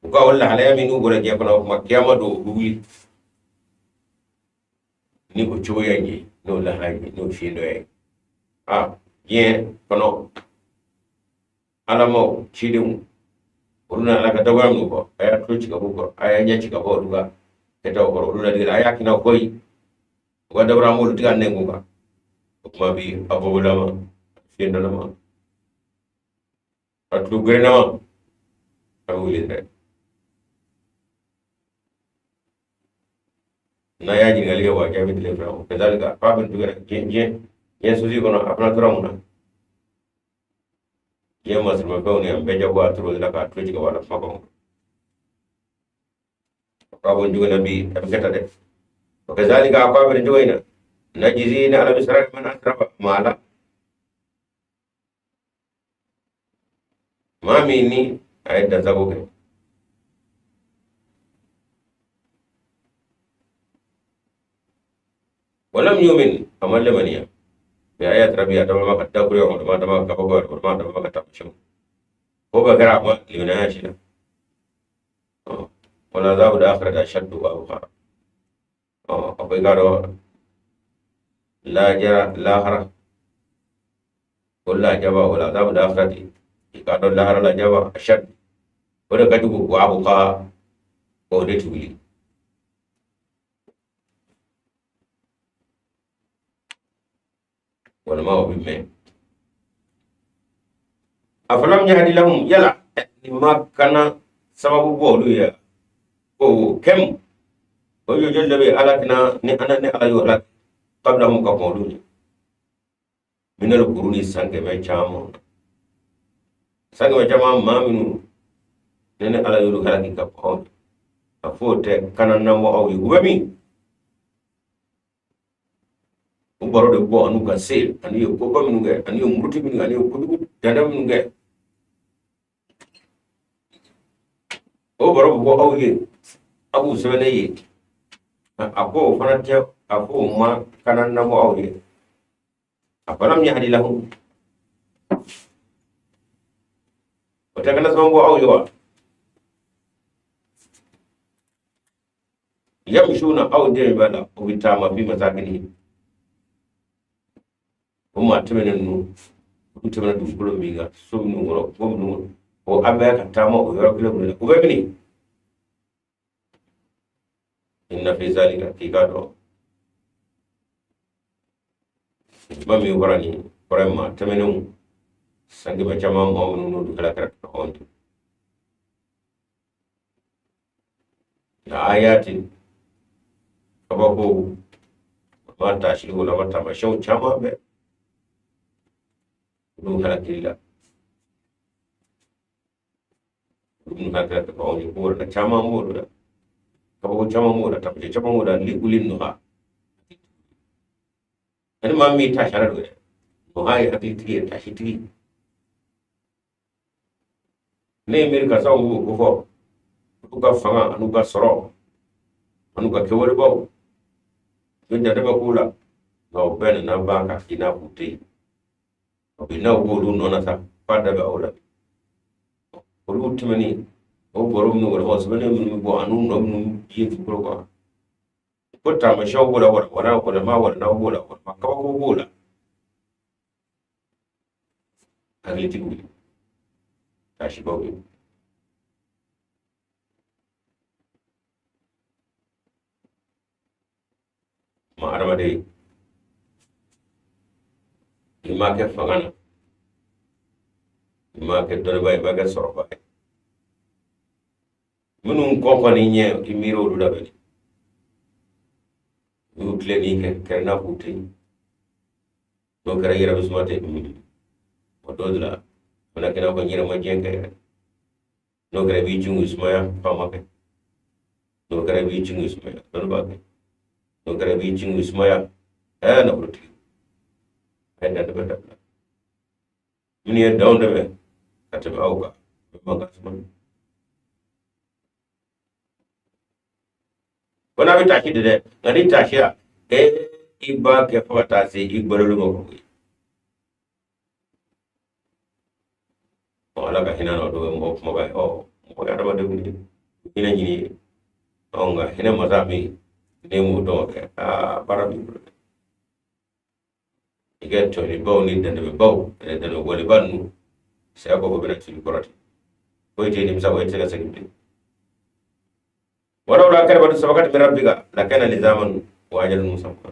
uka walla halaya minu gora je kono makiyama do duwi ni ko choya ni no la hayi no fiendo e bien kono alamo chidum uruna la ka dawam no ko aya to ci gabo ko aya nya ci gabo duga ke taw ko uruna diga aya kina koy wa dawra mo diga ne ko kuma bi abo lama fiendo lama atlu grenama awulinde na yaji ngali wa jabi tele fra kadalika papen tugara je suzi kono apna turamuna je masma ko ne ambe jago atru la ka tuji ko wala mako papen juga nabi abgata de kadalika papen tuina najizina ala bisra man atraba mala mami ni ayat zago ke walam yumin amal lemania bi ayat rabbi adama maka tabri wa adama ka bago wa adama maka tabshu ko ba gara ma liuna yashina wala zabu da akhirat ashaddu wa abqa akwai garo la jara la hara wala jaba wala zabu da akhirati ikado la hara la jaba ashad wala kadu wa abqa ko de tuli wala ma wabi me afalam yahdi lahum yala ni makana sababu bolu ya ko kem o yo jelle be alakna ni anane ayo alak qabla hum ka bolu min al quruni sange me chamo sange me chama maminu nene alayo halaki ka bolu afote kanana mo awi wemi baro de bo anu ka sel ani ko ba minu ge ani muruti minu ani ko dugu dada minu ge o baro bo awye abu sebele yi ako fanatya ako ma kanan na mo awye apalam ya hadilahu o ta kana so bo awye wa yamshuna awde bala o bitama bi masakini uma temene nu temene du fulo miga so nu ngoro ko nu o abe ka tama o yoro kilo kilo ko bebini inna fi zalika tikado mami warani korema temene mu sangi ba chama mo nu du kala kala on la ayati kabako mata shi go la mata ma shaw chama be du halakilla ibnu hakka ka on ko da chama mo da ka bo chama mo da ta je chama mo da li ulin no ha ani ma mi ta shara do no ha ya ti ti ta shi ti ne mir ka sa ko fo ko ka fanga anu ka soro anu ka kewori baw min da ba kula no ben na ba ka ina puti o bina wo lu no na sa pa da ba ola o lu timani o borom no wala so ne mun bo anu no mun yi ko ko ta ma shaw wala wala ma wala na wala ma ka ko wala agliti ku ta shi baw ma adama dai ima ke fangana ima ke dole bay baga soro bay munun kompani nye imiro du dabe mu kleni ke kerna puti do kara yira bismate o dodla mana kena ko nyira ma jenga no kara bi jungu ismaya pamake no kara bi jungu ismaya don ba ke no kara bi jungu ismaya na puti ay da ba da mini ya down dabe kata ba auka ba ga sama wana bi tashi de ngani tashi a iba ke fata se igboro mo ko wala ka hina no do mo ga mo ga da de ina ni onga hina mazami ne mu do ke barabi iga to ni baw ni dan be baw da no gole banu sai ko be na ci korati ko je ni msa ko ite ga sakiti wala wala kare badu sabakat bi rabbika la kana lizaman wa ajalun musamma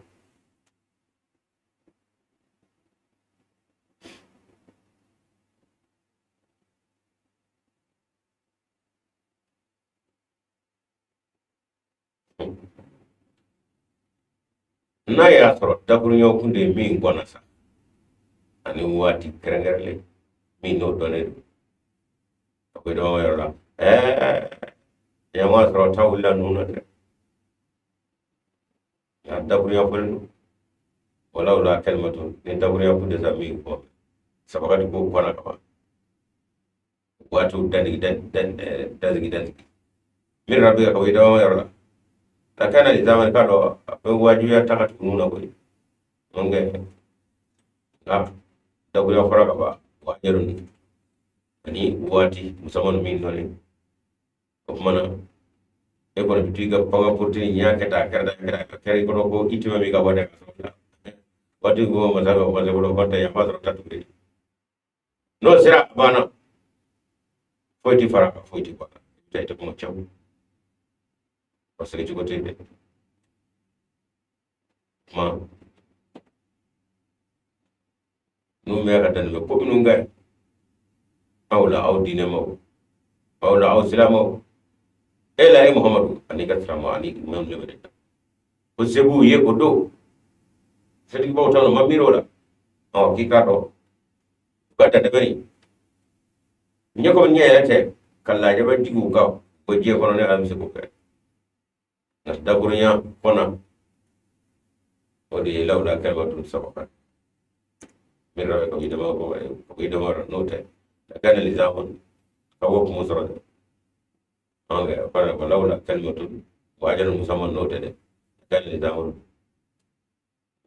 na ya soro daburu nyo kunde min gona sa ani wati kerengerle min no done ko do yoro ya ma soro tawla nuna de ya daburu nyo fullu wala wala kalmatu ni daburu nyo kunde sa min ko sabagati ko kona ka watu dan min rabbika ko do yoro la kana li zaman ka do be waju ya takat nuna ko nge na da go fara ka ba wajerun ani wati musamman min no ne ko mana e ko bitu ga paga porti nya ka ta karda kare ko ko itima mi ga wada ka wati go ma da ko ko ta ya fadra ta tu no sira bana foiti fara ka foiti ko ta ita mo chawu pasal juga tidak ma nume kata nume ko nunga awla aw dine mo awla aw silamo ela e muhammadu ani ka silamo ani mem le bede ko sebu ye ko do sedi bo tan ma biro la o ki ka do kata de bari nyoko nyete kala jaba digu ka ko je ko ne am se ko ka daburnya kona odi laula kalmatun sabaqa min rabbika ko idama note kana lizamun kawo ko musara anga para laula kalmatun wajan musamman note de kana lizamun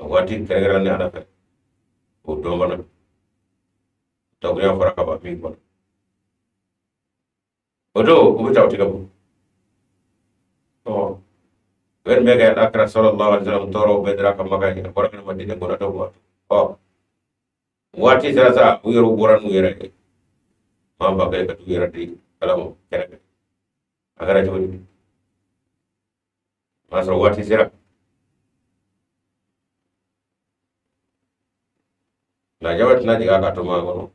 wati kare ne ala fa o do mana daburnya fara ka ba mi ko odo ko tawti ka oh wen mega akra sallallahu alaihi wasallam toro bedra ka magani ko ran madina ko do wa wati sarasa uyoro boran uyere ma ba ka tu yere di kala kere agara jodi masro wati sira la jawat na diga ka to ma gono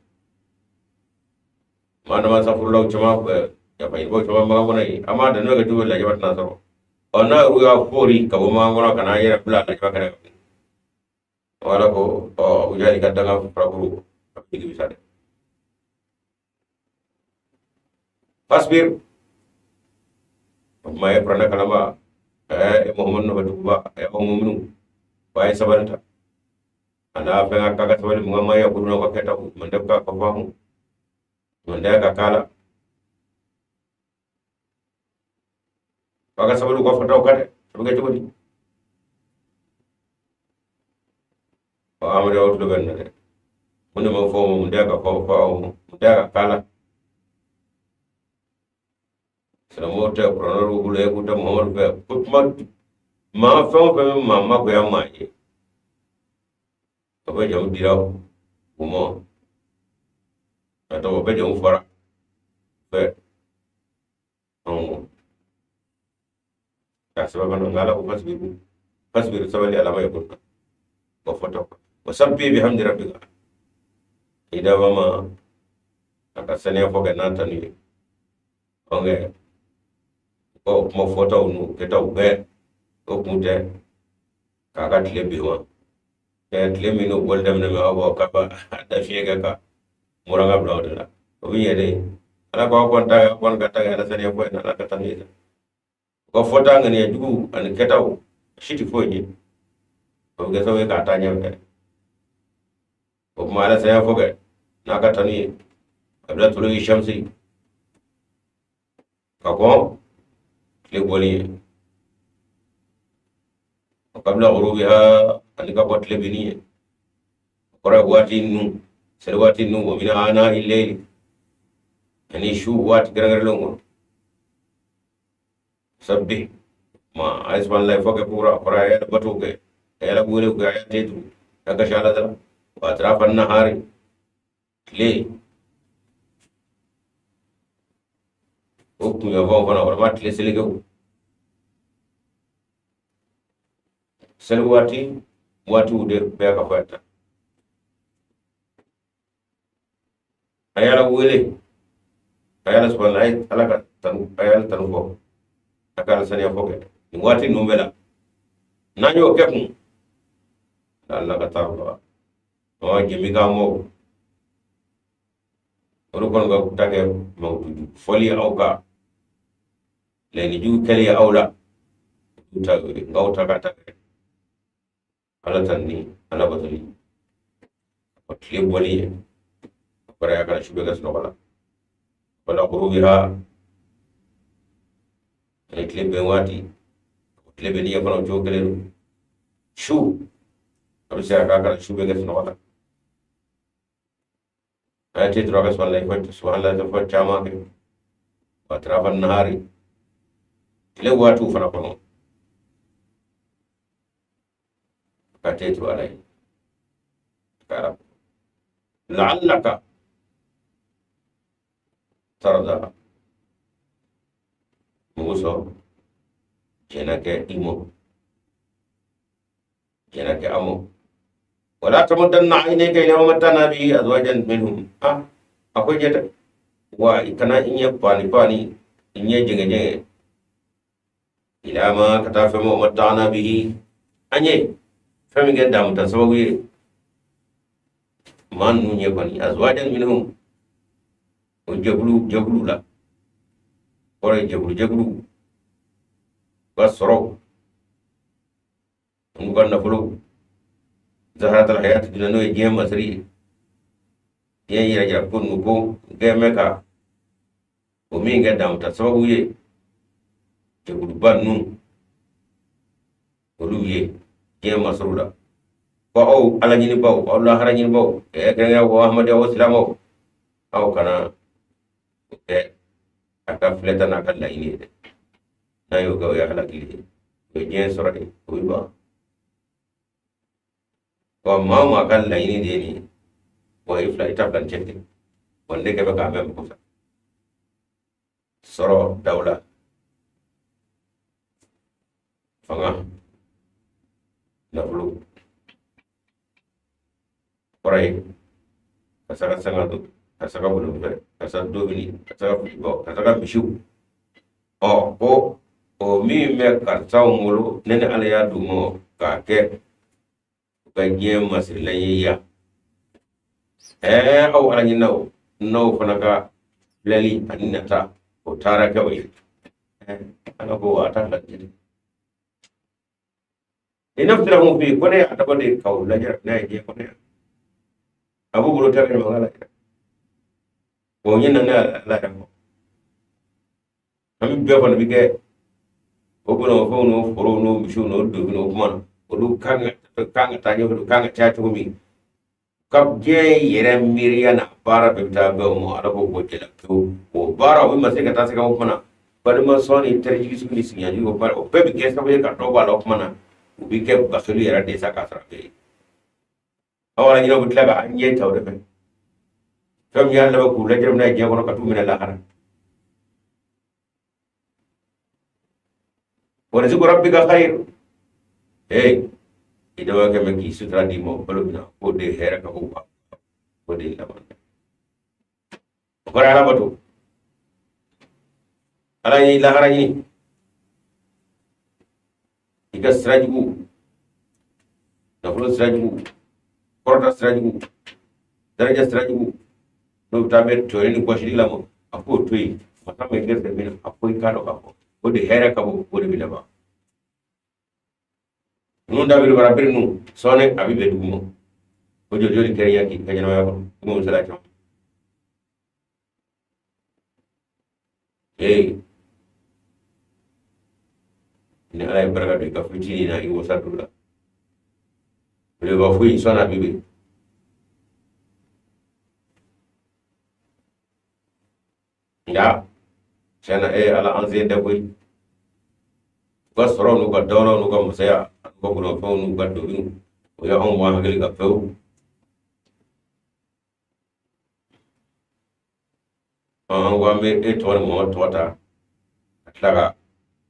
mana masa furlaw chama ya pai bo chama ma gono ama da no ga tu la jawat na so ona ruya fori ka bo ma gono kana yere bla la jawat kana wala ko ujali ka daga prabhu abdi bisa de fasbir ma e prana kalama e muhammad no batuba e o mumnu bay sabalta anda fe ka sabali mu ma ya kudu ko keta man def ka ko famu man da ka kala kaga sabalu ko fataw kade sabaga jogodi o amade o to benna de mun mo fo mu da ka ko mu da ka kala sala mo te prono gule ko ta mo fe putma ma fa fe ma ko ya ma ye ko be jom diraw mo ato be jom fara fe ya sababa no ngala ko fasbiru sabali ala ma yakun ko foto ko sabbi bi hamdi rabbika ida wama aka sene fo ga natani onge ko mo foto nu keta ube ko kunte kaga tle bi wa tle mi no gol dem ne ma abo ka ba da fiye ka muranga blawdala ko wi yede ala ko kon ka ta ala sene fo na ka tan ni ko fota ngani dugu an ketaw shiti foje ko ga sawe ka ta nyambe ko mala saya foge na ka tani abla tulu shamsi ka ko le boli qabla ghurubiha an ka botle bini qara wati nu serwati nu wa min ana illayl ani shu wat garangare longo sabbi ma aisban lay foke pura pura ya batuke ya gure ga ya tetu daga shala da wa atrafan nahari le okku ya bon kono wala matle selige selwati watu de be ka fata ayala wele ayala subhanallahi alaka tan ayala tan ko akala sani foke ni wati numbela nanyo kepun Allah ka tarwa o jemi ga mo ru kon ga tage mawdu foli awka leni ju kali awla ta ngawta ka tage ala tanni ala batuli o tli boli para ya kana shube gas no wala qurubiha ekle be wati ekle be niya kono jogele shu abisa ka ka shu be gas no wala ayati drogas wallahi fa subhanallah fa chama ke watrafa nahari ile watu fana kono katetu alai kara la'allaka tarda muso jenake imo jenake amo wala tamuddanna aynaka ila matana bi azwajan minhum akwai jeta wa ikana inye pani inye jenge ila ma katafa mo matana bihi anye fami ganda muta sababu man nunye pani azwajan minhum o jablu la ore jablu basro nganna fulu zaharat al hayat dunya no yem masri ye ya kun ko gemeka o mi ngada muta sababu ye jablu bannu olu ye yem masrula ko o ala nyini baw Allah hara nyini baw e ga wa ahmad wa islamo aw kana aka fleta na kala ini de na yo ga ya hala kili ko jen sorade ko ba ko mama kala ini de ni ko ifla ita plan chete wonde ke ba mem ko soro dawla fanga na bulu orai kasara sangatu asaka bulu fe asa dobini asaka fibo asaka mishu o mi me karta ngolo nene ala ya dumo ka ke ga gem masila ya au ala ni no fanaka lali aninata tara kawai ana ko ata la jiri inafsira hum fi kone ataba de kaw la jar na je kone abu bulu tare ma ngala ko nyina na la da ko ami be ko bi ke o bono fo no foro no bishu no do no kuma olu kanga ta nyodo kanga ta to mi kap je yere miriya na bara be ta be mo ala ko ko jela to o bara o ma se ka ta se ka mo mana bari ma so ni terji su ni sinya ni o bara o pe be ke sa be ka to ba lo mana u bi ke ba so yera de sa ka sa be awala ni no bitla ga anje ta o de be kam ya la ku la jëm na je ko ka tu mi na la hara wa rizqu rabbika khair ida wa ke maki sutra di mo balo bina ko de hera ka ko ba ko de la man ko ala batu ala ni la hara ni ika srajgu na fulo srajgu korta srajgu daraja srajgu no tabe to ni ko shi la mo apo to yi mata me gerte bina apo ka do apo ko de hera ka ko de bina ba nun dabil bara bir nu sone abi be dugumo ko jojoli kere yaki kanyana ya ko mo sala tam ni ala baraka de ka fitini na i wasatula le ba fu sona bibi ya sana ala anze da koy basro nu ka dolo nu ka musaya ko ko fo nu ka do nu o ya on wa hagali ka fo an wa me e to mo to ta atlaga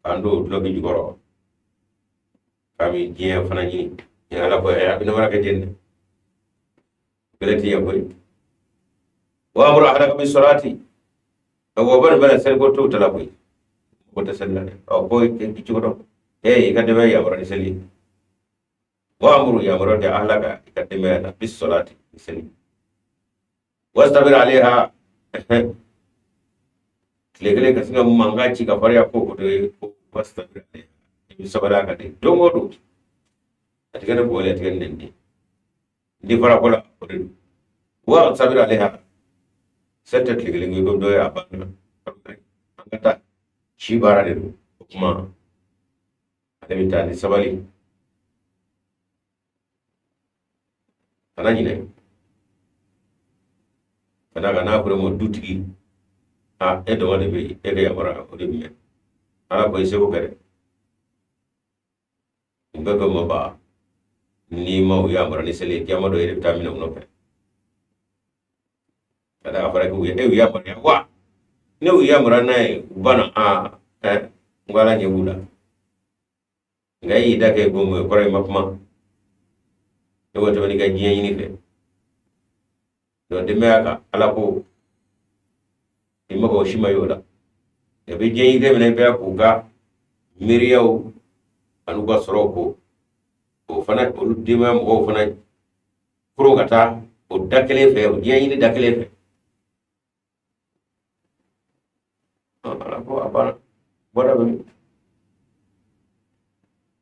ando logi jigoro kami je fana ni ya la ko ya bina mara ka jende belati ya koy wa amru ahlaka bis salati aw bar bala sel ko to tala koy ko ta sallane aw koy ke jigoro ikademe yamara ni seli wa amru yamara de ahlaka ikademe na bis salati seli wastabir alaiha legele ka singa manga ci ka farya ko de wastabir alaiha bi sabara ka de dongodo atigana bole atigana ndi ndi fara ko la wa sabir alaiha setta legele ngi go do ya ban angata ci bara de kuma mitani sabali kana nyine kana kana ko mo dutigi edo wala be ege yamara o de mi ala ko ise ko kare ngaga mo ba ni mo yamara ni sele yamado ere tamina no pe kada afara ko yamara ya wa ne yamara na bana ngala nyebula ngai dake gomo kore makma to woto ni ga jiya ni fe do de meaka ala ko imako shima yola e be jiya de mena be ko ga miriyaw anu ga soroko o fana o dima mo fana kuro gata o dakele fe o jiya ni dakele fe ala ko abana boda be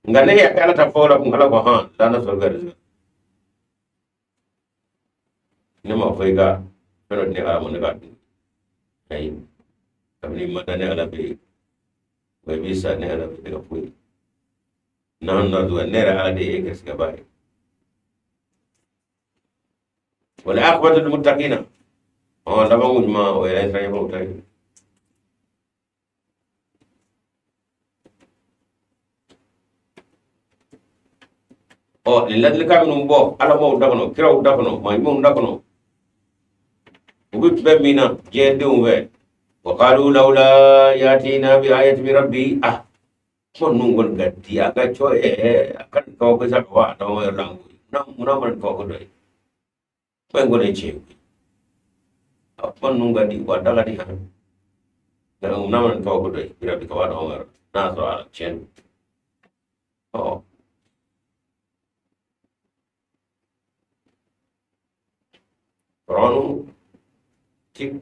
ngane ya kala ta fola kun ala ko ha dana so gar ne ma foi ga pero ne ala mo ne ga ay tamni ma ne ala be we bisa ne ala be ga foi nan na do ne ala de e gas ga bay wal aqwatu lil muttaqina o da ba mun ma o ila tra ba utai lillahi kaminum bo ala mo dakono kiraw dakono ma mo dakono ubi be mina je deumwe wa qalu laula yatina bi ayati min rabbi mon nun gon gatti aga cho akan ko ko sa wa do langu na muna man ko ko doy ko ngone che mon nun gadi wa daga di han na muna man ko ko doy bi rabbi ko wa do na so ala chen Ronu tik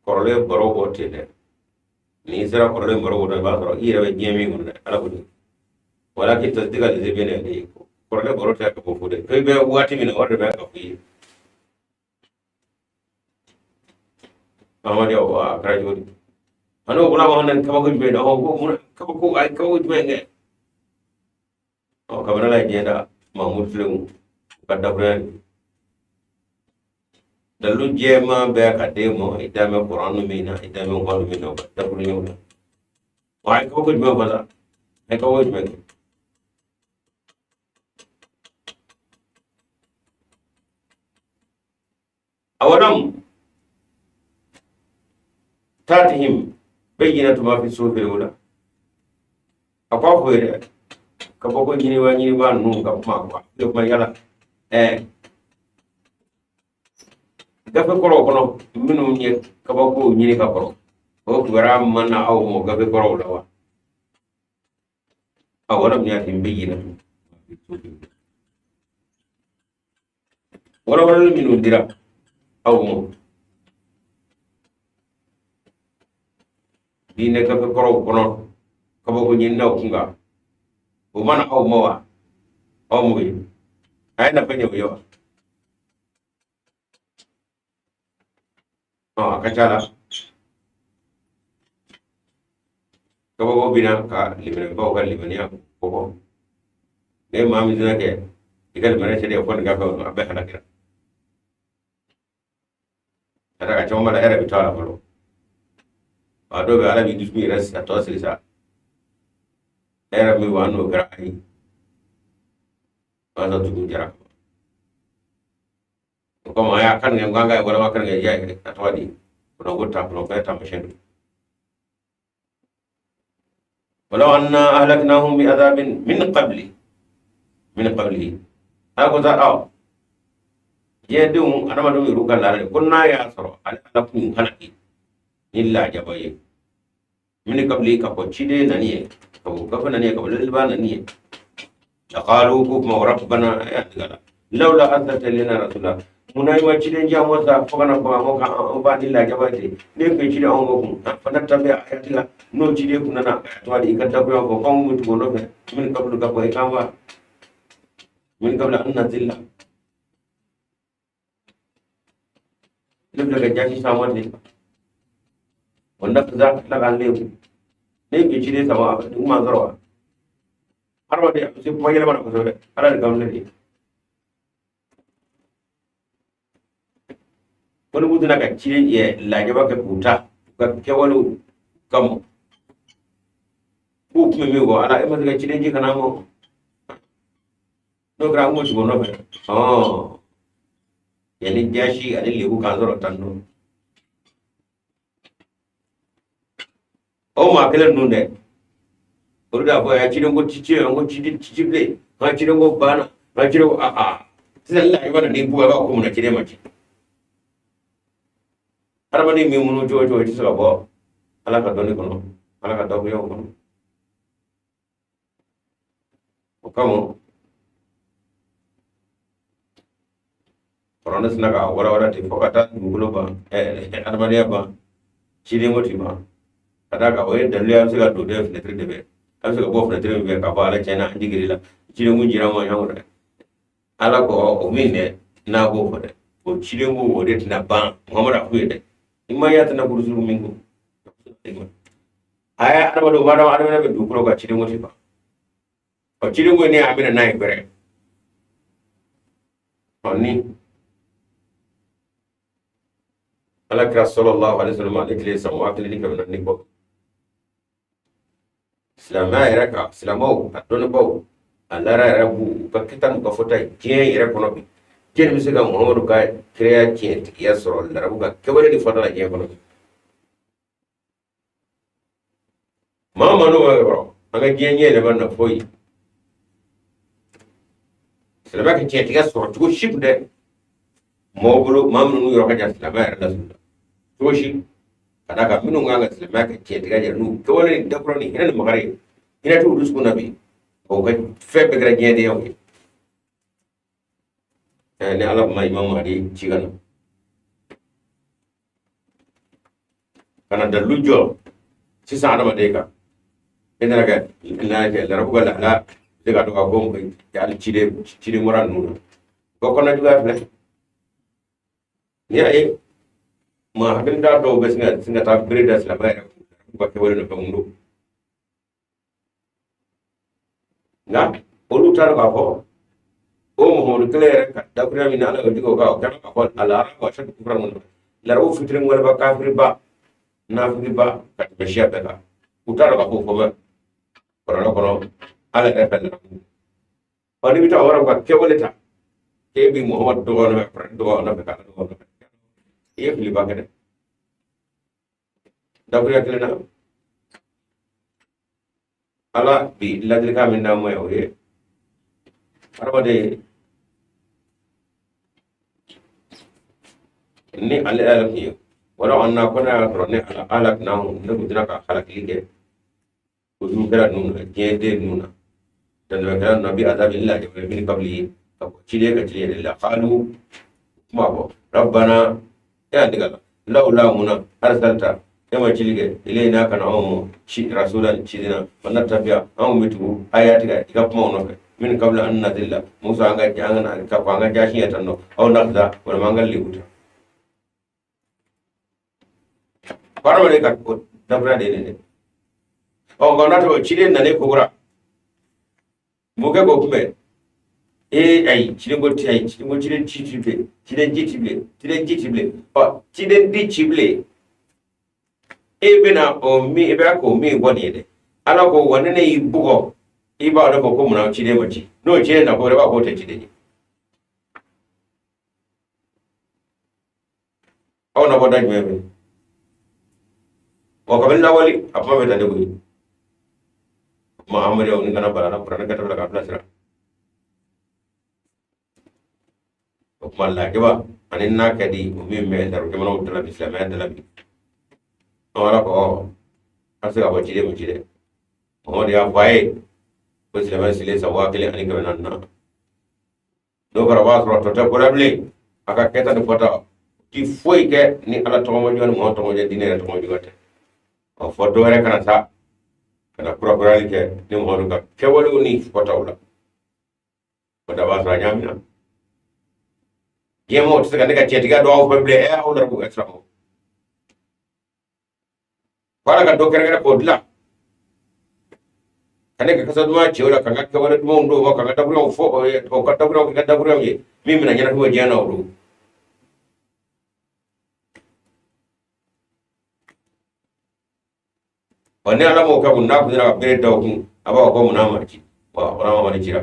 korole boro bote ne ni sira korole maro do ba soro ire be jemi ngun ala ko wala ki tasdiqa de bene de korole maro ta ko fude ko be wati min order be ka fi amadi wa krajodi ano wala wa nan kaba ko be do ko mun kaba ko ay kaba ko be nge o kaba la jenda mamud flemu kadda brand dalu jema be ka demo idame qur'anu mina idame ngolu mina ba dabru nyuda wa ko ko be bala ay ko ko be awalam tatihim bayyinatu ma fi sufi ula akwa ko ire ka boko nyini ba nu ka ma kwa yo ma yala gafe koro kono minnu ye kabako ɲini ka kɔrɔ o kibaruya mana aw ma gafe kɔrɔw la wa a walam yatin bayyinatu wala wala minnu dira aw ma diinɛ gafe kɔrɔw kɔnɔ kabako ɲininaw kunga o mana aw ma wa aw ma ye a ye nafa ɲɛ o ye wa kacala kabo bina ka limene ko ka limene ko ne ma mi dina ke igal mane sede ko nga ko abe hala kira ada ka choma la era bitala ko ado be ala bi dismi res ato sisa era mi wano gra ai ado tu jara ko ma ya kan nganga wala kan ya atwadi ko go ta ko ta mashen ولو أننا أهلكناهم بعذاب من قبله أقول ذا يدوم أنا ما دوم يروك الله كنا يا سر على كم خلقي إلا جبايه من قبله كبوشيد نانيه كبوكف نانيه كبللبا نانيه لقالوا كم ربنا يا تقلا لولا أنزلت لنا رسولا munai ma ciden jamo sa fogana ko mo ka ba dilla jabate ne ko cide on go fa nattabe ayatila no cide kunana to wadi kan dabbo ko kon mutu go no be min kablu ga boy kanwa min kabla an nazilla lim daga jaki samande wanda za ka laga lewu ne ko cide sama dum ma zarwa har wadi sai ko yele bana ko so ala ga gamle wani mutu na ka cire ya lage baka buta ka kewalu kamo ku kuma mi go ala ema daga cire ji kana mo no gra mo ci gono fe yani jashi ani lebu kan zoro tanno o ma kelen nunde oruda bo ya cire go cici ngo cici ble ha cire go bana ha cire sai Allah ya bana ni buwa ba ko mun cire mace Armani mi munu jojo ti sala bo ala ka doni kono ala ka dabu yo kono o kamo Corona sinaga wara ti fokata ngulo ba armani ba chide ngoti ba kada ka oye dalle am siga do def lettre de be am siga bof lettre be ka ba ala chena ndigiri la chide ngu jira mo nyawo de ala ko o mine na go fode o chide ngu o det na ban ngomara fuede imma yata na kurusuru mingo aya adama do madama adama be du ko ga cide ngoti ba o cide ngo ne amina nay bere oni ala kra sallallahu alaihi wasallam ikle samu akli ka nan ni ko islama iraka islamo adona baw alara rabu pakitan ko fota je ira kono bi ken mi sega muhammadu ka kreya ken ya soro la rabu ka kebale ni fota la je kono mama no wa bro anga jenye le banna foyi selama ke ken ya soro to ship de mo bulu mamnu nu yoro ka ja selama ya rasul to shi kada ka minu nganga selama ke ken ga ja nu kebale ni dakro ni ina magare ina tu rusku nabi ko ga febe gra jende yo ne ala ma imam adi cigana kana da lujo sisan adamade ka ina ga ina ga la rabu la la daga to ka gom ya al cide moran nuna ko kono juga fle ni ay ma hakin da do bes singa ta breda la ba ko ke wala no mundo na olu tar ka ko o mo claire ka da kuna mi na la digo ka ka ko ala ra ko sa ku ran la ro fitri ngol ba kafir ba na fi ba ka be shebe ka utar ka ko ba kono ala e fel oni bita wara ka ke wala ta ke bi muhammad do na ka do na ye fili ba ka de da kuna kile na ala bi ladri ka min na mo ye arabade ni ale alam hiyo wala anna kona rone ala alak na ne gudna ka khalak lige kudu kera nuna jede nuna dan kera nabi adabillah ya min qabli chile ka chile la qalu ma bo rabbana ya digala laula muna arsalta kama chilige ilaina kana ummu shi rasulan chidina wannan tabiya an mitu ayati ga ikapmo no min qabla an nadilla musa anga jangana ka kwanga jashi ya tanno aw nakda wala mangal libuta paramane ka dabra de ne o gona to chide na ne kogura muge go kume ai chide go ti ai chide go chide chichible chide jichible o chide di chible e bena o mi e ba ko mi woni de ala ko woni ne ibugo iba da ko mun chide machi no chide na ko ba ko te chide ni o na boda nyebe o ka ben lawali apa beta de bui ma amare oni kana barana purana kata la kapla sira o malla ke ba anin na kadi umi me daru ke mana utala islam ya dalabi ora ko asa ba chide mu chide o dia vai ko islam sile sawa kele ani ke nanna do kara ba sura to ta probable aka keta de pota ki foi ke ni ala to mo jon mo to mo je dinere to mo jote o foto re kana ta kana program ke ni mo ka kewalo ni foto wala pada bahasa nyamina gemo tsaka ne ka chetiga do au peble e au la bu extra mo para ka do kere ko dila kane ka kasa duma chiwala kanga kewalo dum ndo mo kanga tabura fo o ka tabura ye mimi na nyana ko jana o wani ala mo ka bunna ku dira bere daw kun aba ko mun amarci wa ora ma jira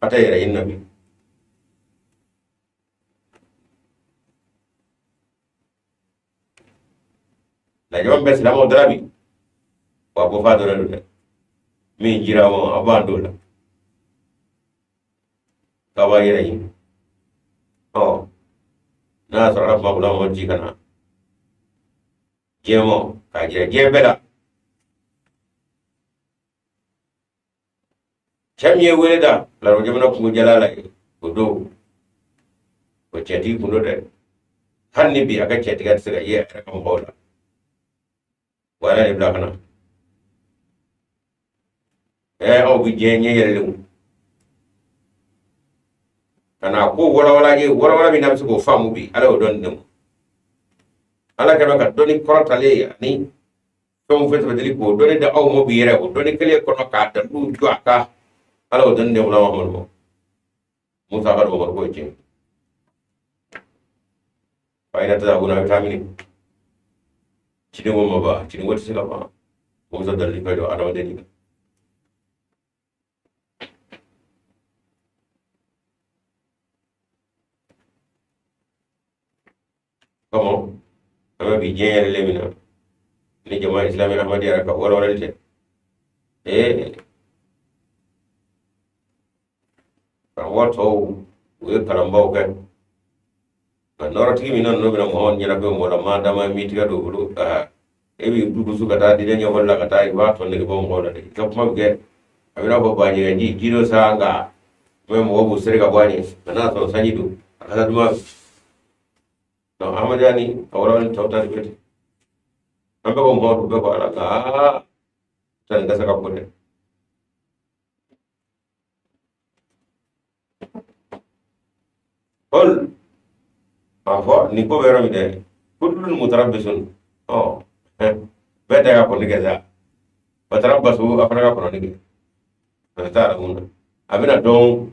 ata yara yin nabi la jom bes la mo drabi wa bo fa do la mi jira mo abando la ka ba yara yin o na sara ma bula mo jikana jemo ka jira jebela chamye weda la roje mana ku jalala do ko cheti kuno de hanni bi aga cheti ga siga ye kam hola wala ni blakana o bi jenye yelu kana ko wala bi namsu ko famu bi ala don dem ala ka doni korotale ni tom fet bedeli ko doni da aw mo bi yere o doni kele ko no ka da du jwaka ala o dan de wala mo musa ka do ko ci bayna ta guna vitamini ci de mo ba ci de wata sila ba musa dal li ko do ada de ni como ama bi jeere lemina ni jama islami ahmadiyya ka wala wala te wato we karambaw ke nora tigi mi non no bina mo nyana be mo la ma dama mi tiga do bulu e bi du su kata di den yobal la kata i wa to ne bo mo la de to ma ge abina bo ba ni ngi jiro sa nga me mo bo sere ga bani na so sanyi du ala duma no amadani awra ni tawta de ambe ko mo be ko ala ga tan ga saka ko de qul afo ni ko bero mi de kullun mutarabbisun oh beta ga ko ni ga fatarabbasu afana ga ko ni ga fata'lamuna abina don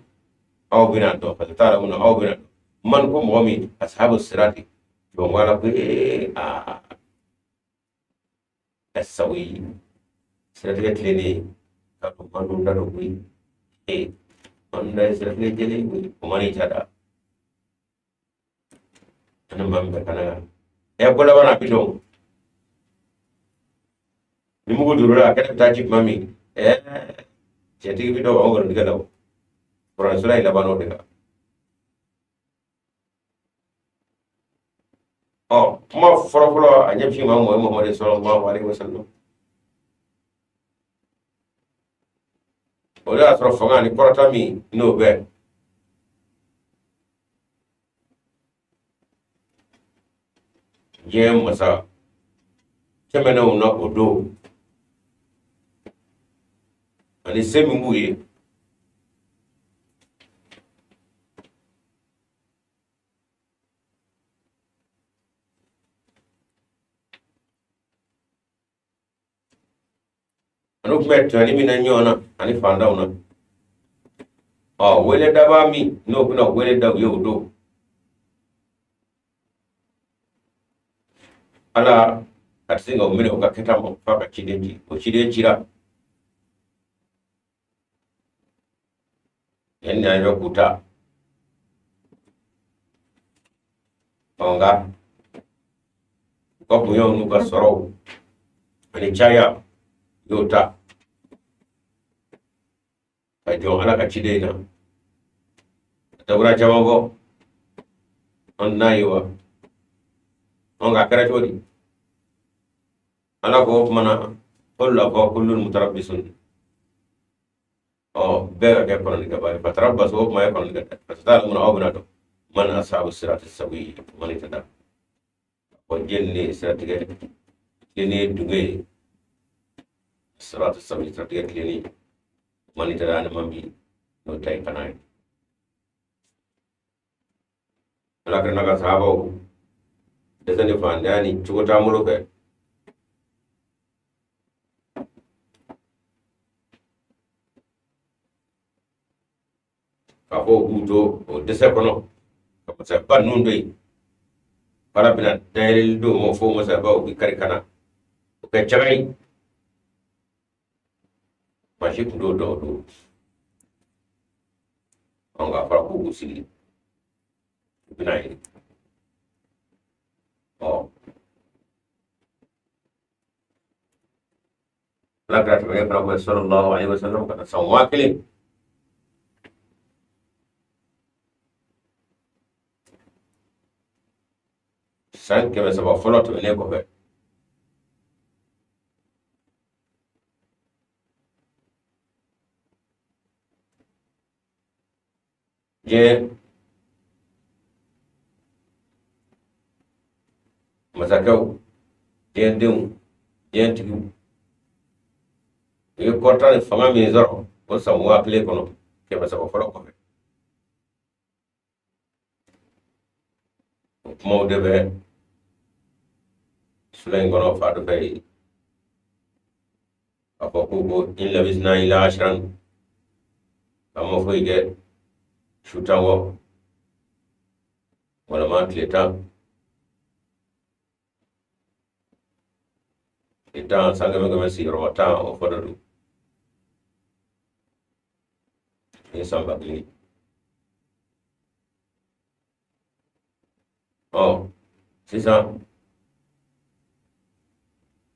aw bina don fata'lamuna aw bina don man ko mo mi ashabus sirati to wala ko a asawi sirati tleni ka ko man da do wi on da sirati jeli wi ko mani tada anan bambe kana ko la bana bidon ni mugo durura kada ta jib mami jadi bidon o ngor diga law Quran sura ila bano diga kuma fɔlɔfɔlɔ a ɲɛfin ma mɔ Muhammad sallallahu alaihi wasallam o de y'a sɔrɔ fanga ni kɔrɔta min n'o bɛ diɲɛ masa tɛmɛnenw na o don ani se min b'u ye anu kun bɛ tɔni min na ɲɔgɔn na ani fantanw na wele daba min n'o bɛna wele da u ye o don ala a tɛ se ka o minɛ o ka kɛta ma f'a ka ciden ci o ciden cira yan na yɛrɛ k'u ta nka u ka bonyaw n'u ka sɔrɔw ani caya y'o ta ka jɔn ala ka ciden na tabura caman fɔ an n'a ye wa nka a kɛra cogo di ala ko o kumana olu la fɔ kullun mutarabbisun bɛɛ ka kɛ kɔnɔnikɛba ye fatarabbasu o kuma ye kɔnɔnikɛ fasata'lamuna aw bɛna dɔn man ashabu sirati sawi man itada jeni ne siratigɛ tilenni dunge sirati sawi siratigɛ tilenni man itada ani man bi n'o ta ye kana ye ala kɛra ka sahabaw dɛsɛ ni fandanya ni cogo taabolo fɛ ka fɔ k'u to o dɛsɛ kɔnɔ ka masaba ninnu to yen ala bɛna dayɛlɛli don ma fo masabaw bi kari kana o kɛ caga ye masi kun t'o dɔn o don nka a fɔra k'u k'u sigi u bɛna ye ala kɛra tɛmɛ fana ko sallallahu alaihi wasallam ka na san 1000 san 300 fɔlɔ tɛmɛnen kɔfɛ diɲɛ masakɛw diɲɛdenw diɲɛtigiw u ye kɔrɔta ni fanga min sɔrɔ o san 1000 kɔnɔ 300 fɔlɔ kɔfɛ o kumaw de bɛ sura in kɔnɔ fa dɔ fɛ yen a fɔ ko in labisna ila ashran a ma foyi kɛ su tan kɔ walama tile tan san 100 sigiyɔrɔma 10 o fɔ dɔ don ni san 1000 sisan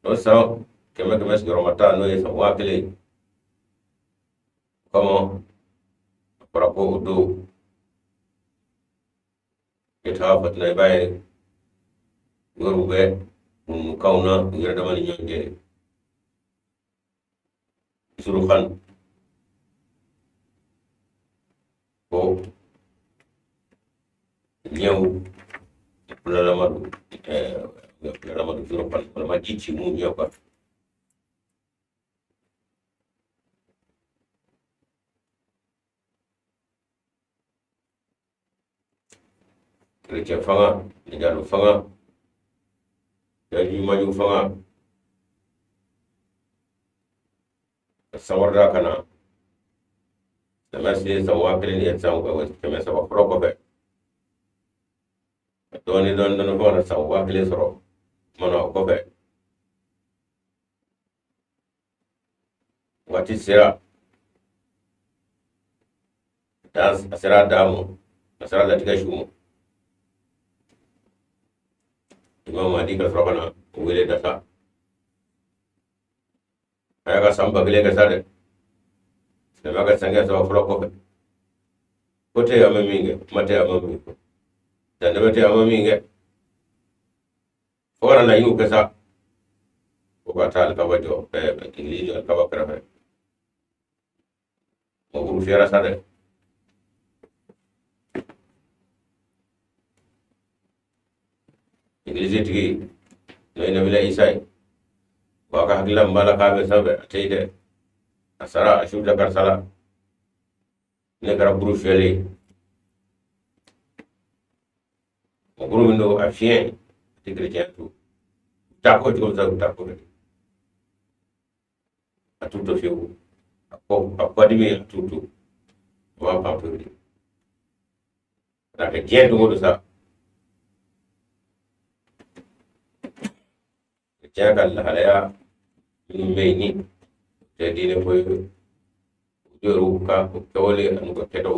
o san 100 sigiyɔrɔma 10 n'o ye san 1000 kɔmɔ a fɔra ko o don yatahafatuna i b'a ye wɛrɛw bɛ nunukanw na u yɛrɛ dama ni ɲɔgɔn cɛ surukan ko ɲɛw bulalama don zurupan wala ma jici mu yo ko chrétien fanga ni jalu fanga ya ji maju fanga sawarda kana dama si sa wakilin ya sa ko keme sa ko ko be doni don ko na sa wakilin soro mono ko be wati sira das asira damu asira la tiga shumu imam madi ka soro kana wele data aya ka samba gele ka sare sama ka sanga so folo ko kote ya maminge mate ya maminge dan mate ya maminge ora la yu ka sa ko ka tal ka wajo be ingili ka ba kara be mo guru fiara sare ingili tigi no ina bila isai waka hakila mbala ka be sabe atide asara ashuda karsala ne kara buru fele mo guru mindo afien ti chrétien tu ta ko jol sa ta ko atuto fiu ko dimi atuto wa pa pe da ke je do sa jagal halaya min bayni jadi ne boy yoru ka kawale an ko kedo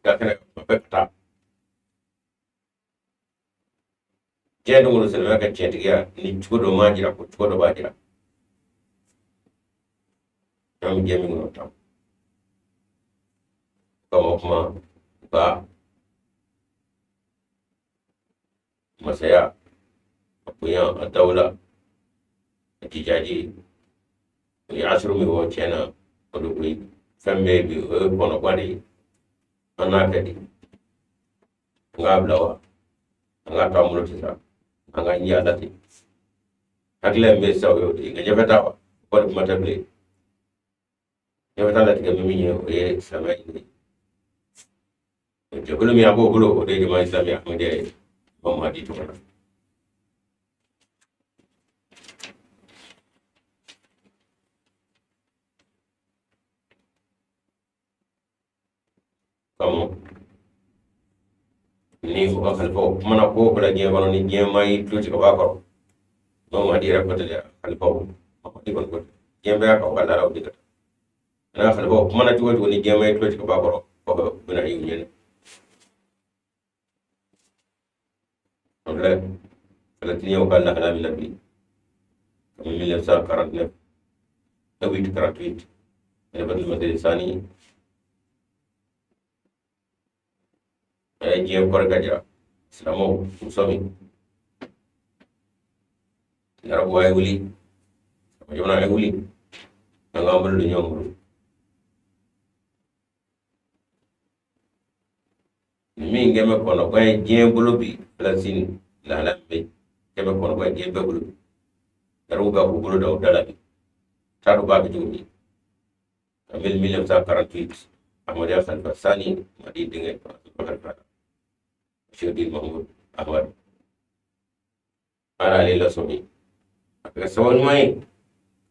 da kana bakta jedo mo se ka chetiya ni chodo majira ko chodo bajira am gemi no tam kama kuma ba masaya punya daula tijaji ya asuru mi wo chena odu bi fambe bi bono kwadi anakadi ngablawa anga tamulo tisa anga nya dati akle mbe sawo di nga jabata ko matable jabata la tiga mi nyo e sama ini jabulu mi abo bulo de jama islami ahmadiya mamma di to kamu ni ko khalifa mana ko bala je wono ni je mai tuti ko bakoro no ma dira ko tele khalifa ko di ko je be ko kala raw di na khalifa mana tuti ni je mai tuti ko bakoro ko bina yu nyen ole kala tinyo kala kala mi labi comme 1949 48 ne badal madri sani jiyan kwargaja islamo musomi yarabu ay wuli jona ay wuli nga ambal du ñom mi ngeme ko no bay jiyan bulubi plasin la la be ngeme ko no bay jiyan bulubi yarabu ga ko bulu daw dalabi taru ba bi jumi 1948 amadiya khalfa sani madi dinge khalfa Syedil Mahmud Ahmad ala lila somi aka sawan mai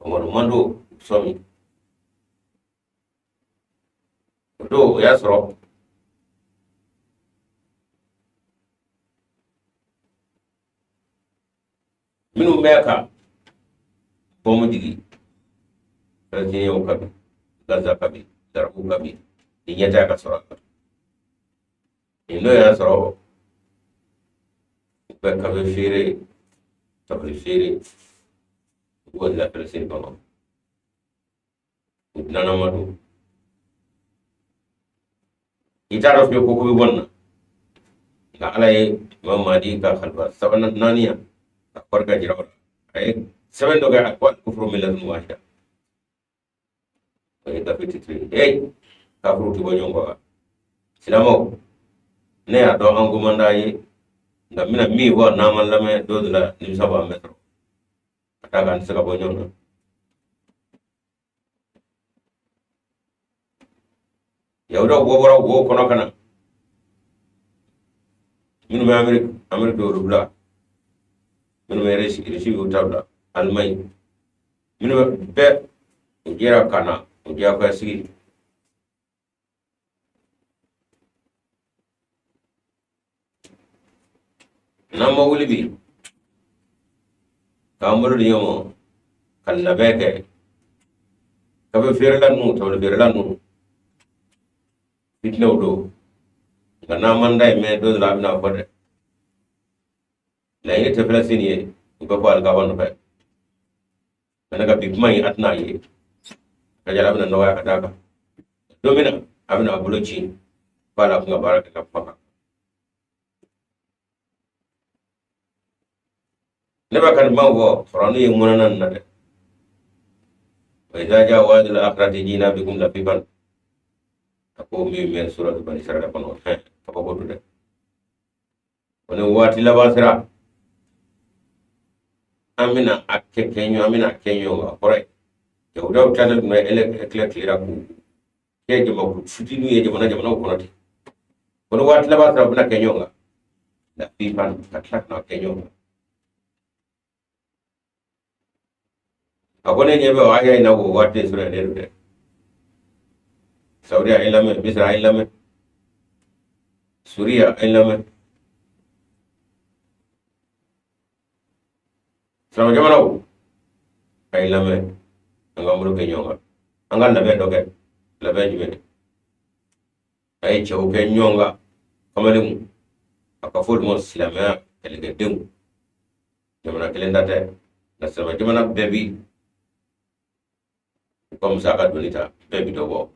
kamar mando somi do ya soro minu meka bomu digi rajin yau kabi gaza kabi darbu kabi dinyata ka soro indo ya soro kabe fere tabri fere wala presin kono nana madu itaro fi ko ko wonna nga alay mamadi ka khalba sabana naniya ka korga jiraw ay seven doga ko kufru millatun wahida ay da fitri hey ka fruti bo nyongo silamo ne ado angumanda yi nga mina mi wa naman lame dodula nimsaba metro atakan saka bonyono yawdo wobora wo kono kana minu me Amerique do rubla minu me resi utabla almay minu be jera kana udia ko sigi namma wuli bi kamuru yomo kala beke kabe ferlan mu to ferlan mu fitne do ngana manda me do la bina fode la ni te flasini ko ko al gabon fe nana ka big mai atna yi ka jara bina no ya kadaka domina abina bulochi bala kunga baraka ka paka neba kan mawo faranu yi munanan na de wa idza jaa wa'dul akhirati jina bikum lafiban ako mi men surat bani sarada kono ko ko de woni wati labasira amina kenyo ga kore ke udaw tan me ele ku ke jama ku futinu ye jamana kono ti woni wati labasira buna kenyo ga lafiban katlak na kenyo ga akone nyebe wa ya ina wo wate sura de Saudi ilame Misra ilame Suria ilame sama jamana wo ilame anga mulu kenyonga anga labe doge labe jibe ay chew kenyonga kamalimu akafol mo silama elege demu jamana kelendate na sama jamana bebi comme ça ka donita bebi dogo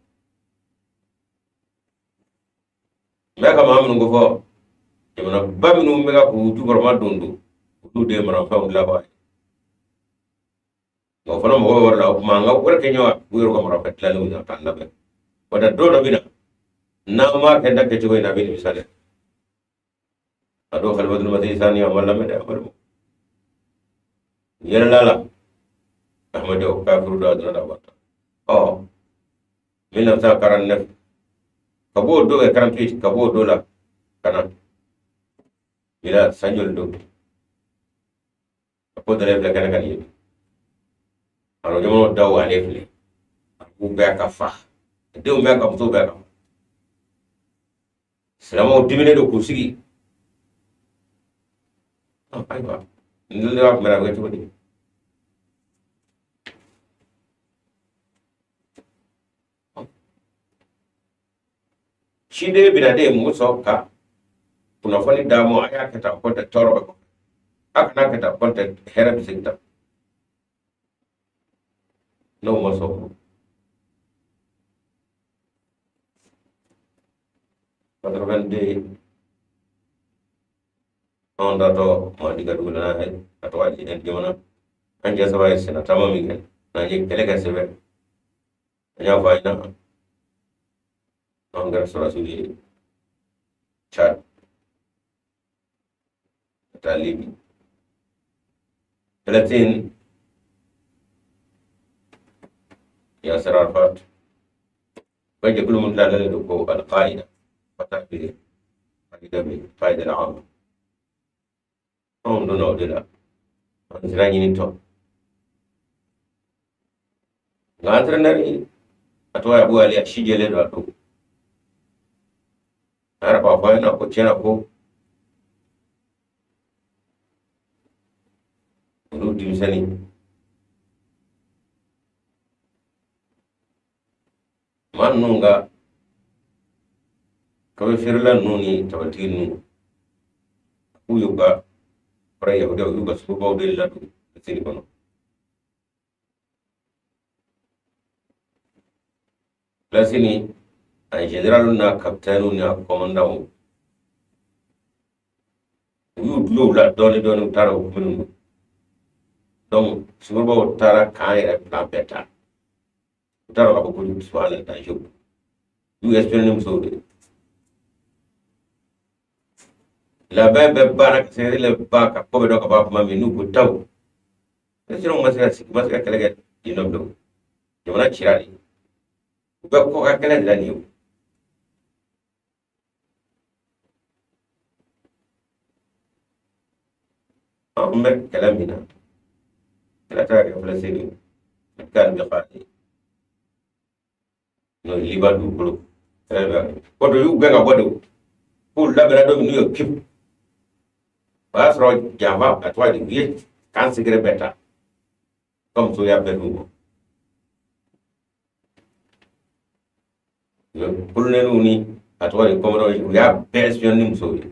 meka mamun go fo jamana babinu mega ku tu barma dundu du de mara fa la ba go fana mo wor la ma nga wor ke nyawa wor ko mara fa la lu na tan la be wada do do bina na ma ke da ke joy na bi misale ado khalwatul madisani amalla me da amru yera lala ahmadu kafiru da da ba oh 1949 kabo do e 48 kabo do la kana ila sanjol do apo dare la kana kan yi aro jomo daw ale fle ku be ka fa de o me ka muso be ka selama o dimine do kusigi aywa ndele wa mera wetu di shide birade mu soka kuna fani damo aya kata konta toro ko akana kata konta hera bisinta no mo so padro bende onda to ma diga dugula na hay atwa ji en jomana anja sabai sina tamami gen na je kelega sebe anya faina anggar surasuli chat talibi 30 Yasir Arafat baje kullu mun lalal do ko al qaida fata bi faida al am on do no de la on sirani ni to ngantra nari atwa abu ali ashijele do to ara pa fa na ko chena ko ru dimsani manunga kabe firla nuni tabatinu uyuga para yahuda uyuga suba udilla tu sini kono lasini ay general na capitaine na commandant uyu dlo la doni tara minu donc suba tara kaire plan beta tara ko ko swala ta jo yu espelni musode la bebe bara sere le baka ko be do ka ba mami nu ko taw sino masika kɛlɛ kɛ dinɔ do jamana cira de u bɛ kɔ ka kɛlɛ dilan nin ye an bɛ kɛlɛ min na kɛlɛ tɛ ka kɛ Falasini ka nin bɛ de n'o ye Liban dugukolo kɛlɛ bɛ o do y'u gɛn ka bɔ de k'u labɛnna don min n'u ye pewu o y'a sɔrɔ janfa a tɔgɔ de u ye kan sigɛrɛ bɛɛ ta ka muso y'a bɛɛ d'u ma kolonɛliw ni a tɔgɔ de kɔmɔdɔn u y'a bɛɛ siyɔn ni musow ye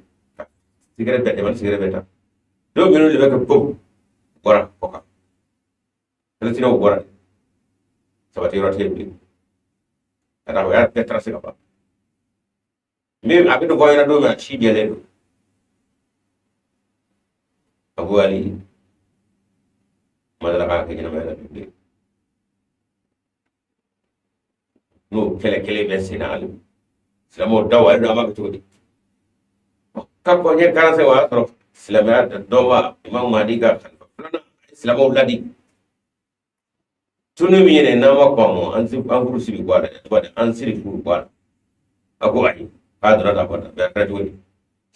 sigɛrɛ bɛɛ jamana sigɛrɛ bɛɛ ta dɔw minnu de bɛ kɛ pewu bɔra kɔ kan Palestiniw bɔra sabati yɔrɔ tɛ bilen ka taa o y'a bɛɛ taara se ka ban min a bɛ don fɔ ɲɛna don min a ci jɛlen don Abu Ali ma dala k'a kɛ ɲɛnamaya la bilen n'o kɛlɛ kelen bɛ sen na hali silamɛw daw ale don a ma kɛ cogo di ka kɔ ɲɛ karanse o y'a sɔrɔ silamɛya dɔnba Imam Mahdi ka kalifa filanan silamɛw ladi tunu min ye n'an ma kɔn mɔ an furu siri bɔ a la an siri furu bɔ a la a ko ayi k'a donna ta bɔta bɛɛ kɛra cogo di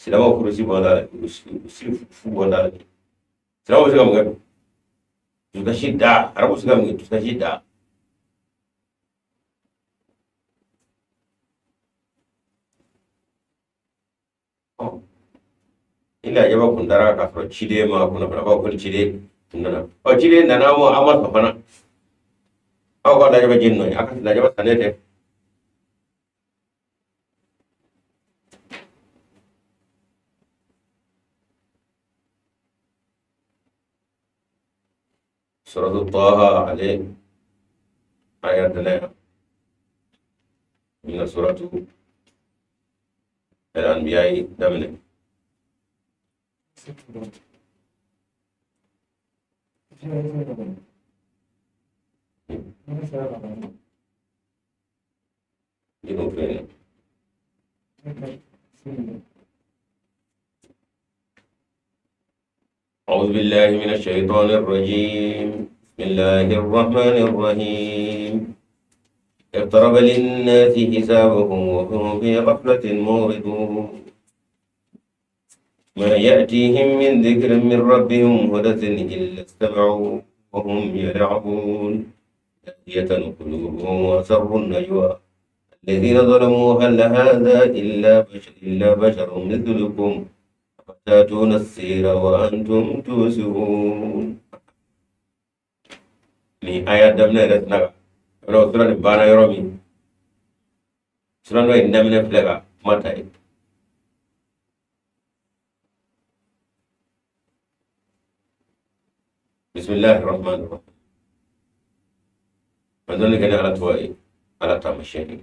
silamɛw furu si bɔ da la siri furu bɔ da la silamɛw bɛ se ka mun kɛ dusukasi da arabu se ka mun kɛ dusukasi da ila yaba kun dara ka sɔrɔ ciden ma kunna fana b'aw ko ciden nana ciden nana mo an ma sɔn fana aw ka lajaba jin nɔ ye a ka lajaba sannen tɛ suratu Taha ale ayat dana min suratu al-anbiya daminɛ Jinu fene أعوذ بالله من الشيطان الرجيم بسم الله الرحمن الرحيم اقترب للناس حسابهم وهم في غفلة معرضون ما يأتيهم من ذكر من ربهم محدث إلا استمعوا وهم يلعبون لاهية قلوبهم وأسروا النجوى الذين ظلموا هل هذا إلا بشر مثلكم أفتاتون السير وأنتم تبصرون ni ayat damne resnaga ro sura ni bana yoromi sura no indamne flega matai Bismillahirrahmanirrahim manzoni kana ala tuwai ala tamasheni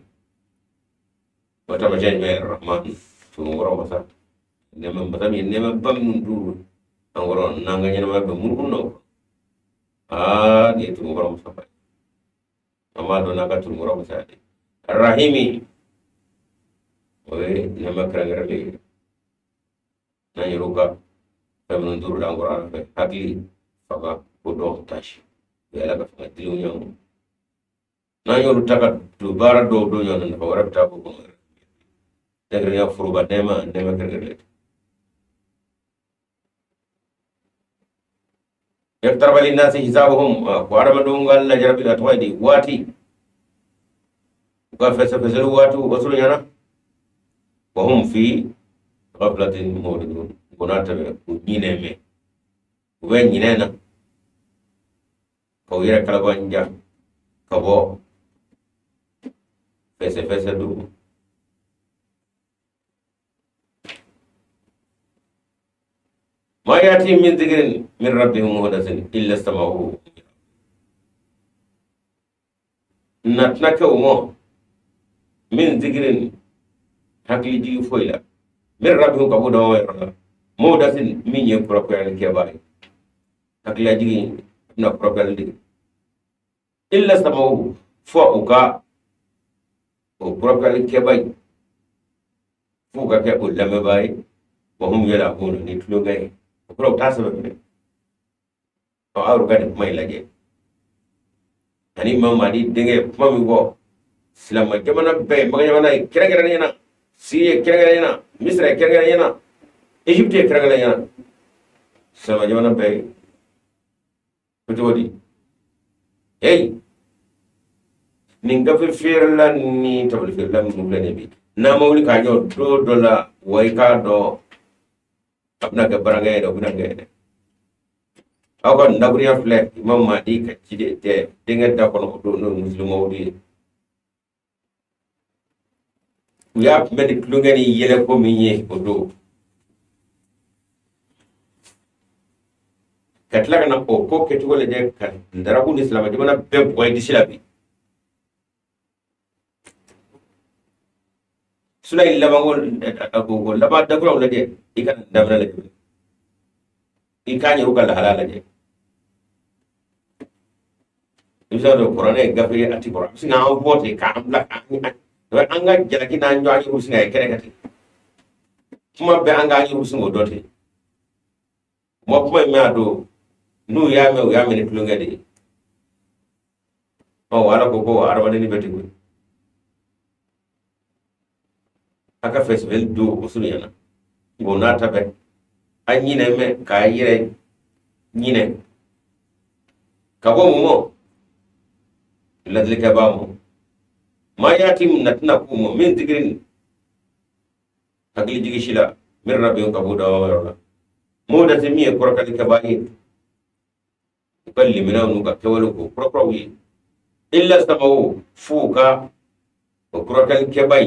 wata majani mai rahman tu ngoro masa neman batami neman bam ndu angoro nanga nyana ma be murunno dia tu ngoro masa pa amma do naga tu ngoro masa de rahimi oye nema krangere na yoruga bam ndu angoro ala hakli faga bodo tashi yala ka faga dilu nyamu na yoru taka dubara do nyamu na wara ta ko dagre ya furuba nema krangere يقترب للناس حسابهم وعرم دونغال لجرب الأتوادي واتي وفسفسلوا واتوا وصلوا ينا وهم في غفلة موردون وناتب ونينمي وين ينانا كويرا كالبانجا كبو فسفسلوا ما يأتي من ذكر من ربهم محدث إلا استمعوه نتنك أمو من ذكر حقل جي فويلا من ربهم كبودا ويرنا محدث من يقرأ يعني كباري حقل جي نقرأ يعني إلا استمعوه فوقا وقرأ يعني كباري فوقا كبول لما باي وهم يلعبون نتلو غير Kurang tak sebab ni. awru gadi mai laje ani mamma di dinge mami go silama jamana be maga jamana kira kira nyana Syria kira kira nyana Misra kira kira nyana Egypt kira kira nyana silama jamana be kutodi hey ninga fir la ni tabul fir la mu la bi na mawli ka nyo do la way ka do abna ga baranga do buna ga ako ndaburiya fle imam madi ka cide te dinga da kono do no muslimo wodi ya medi klungani yele ko minye odo katla kana ko ketu wala de kan ndarabu ni islam de mana be boy di silabi sula illa bangol ko laba da ko wala de ikan ndabra la de ikani rukal halala de bisa do korone gafe ati bor singa on vote ka amla anga jalaki na nyo ani rusinga kere kati kuma be anga ani rusingo dote mo kuma me ado nu ya me ni tulunga de o wala ko arwa ni beti ko aka festival do usulu yana bo na tabe anyi ne me ka yire nyine ka bo mo ladlika ba mu ma yati natna ku mu min tigrin agli jigi shila min rabbi ka buda wa wala mu da timiye korka dika ba yi kalli mina nu ka kewalo ko propro wi illa samawu fuka ko korka ke bay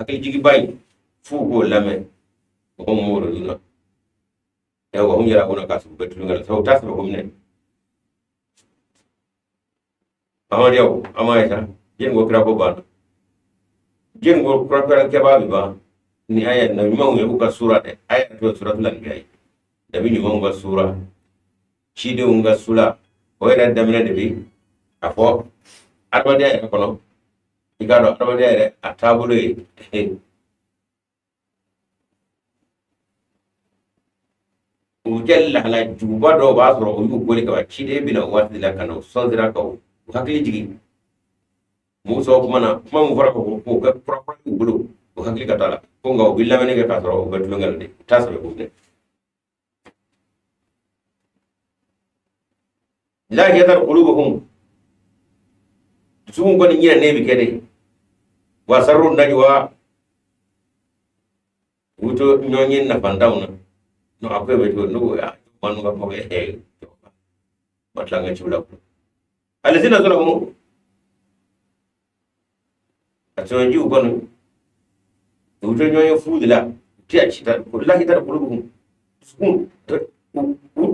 agli jigi bay fuko lame ko mu ro dina e wa hum yara wona ka su betul ngal taw tasba ko ne amadi yow amayta jen go kira ko ban jen go kira ke ba bi ba ni aya na mi mawu yuka sura de aya to suratul anbiya da bi ni mawu ga sura shi de unga sura o ina da mina de bi afo arba de ko no igado arba de atabulu ujalla la juba do ba soro o yu goli ka shi de bi na wati la kana so dira ka hakili jigi muso kuma mu fara ko ka propra bulu ko hakili katala ko ngaw billa mene ka toro betul ngal de tasbe ko ne la yadar qulubuhum sun ko ni ne bi kede wa sarru najwa wuto nyonyin na pandawna no akwai betul no ya manu ga ko he matlanga chula alazina zalamu atsoji ukono uto nyoyo fudila ti achita kullahi tar kulubuhum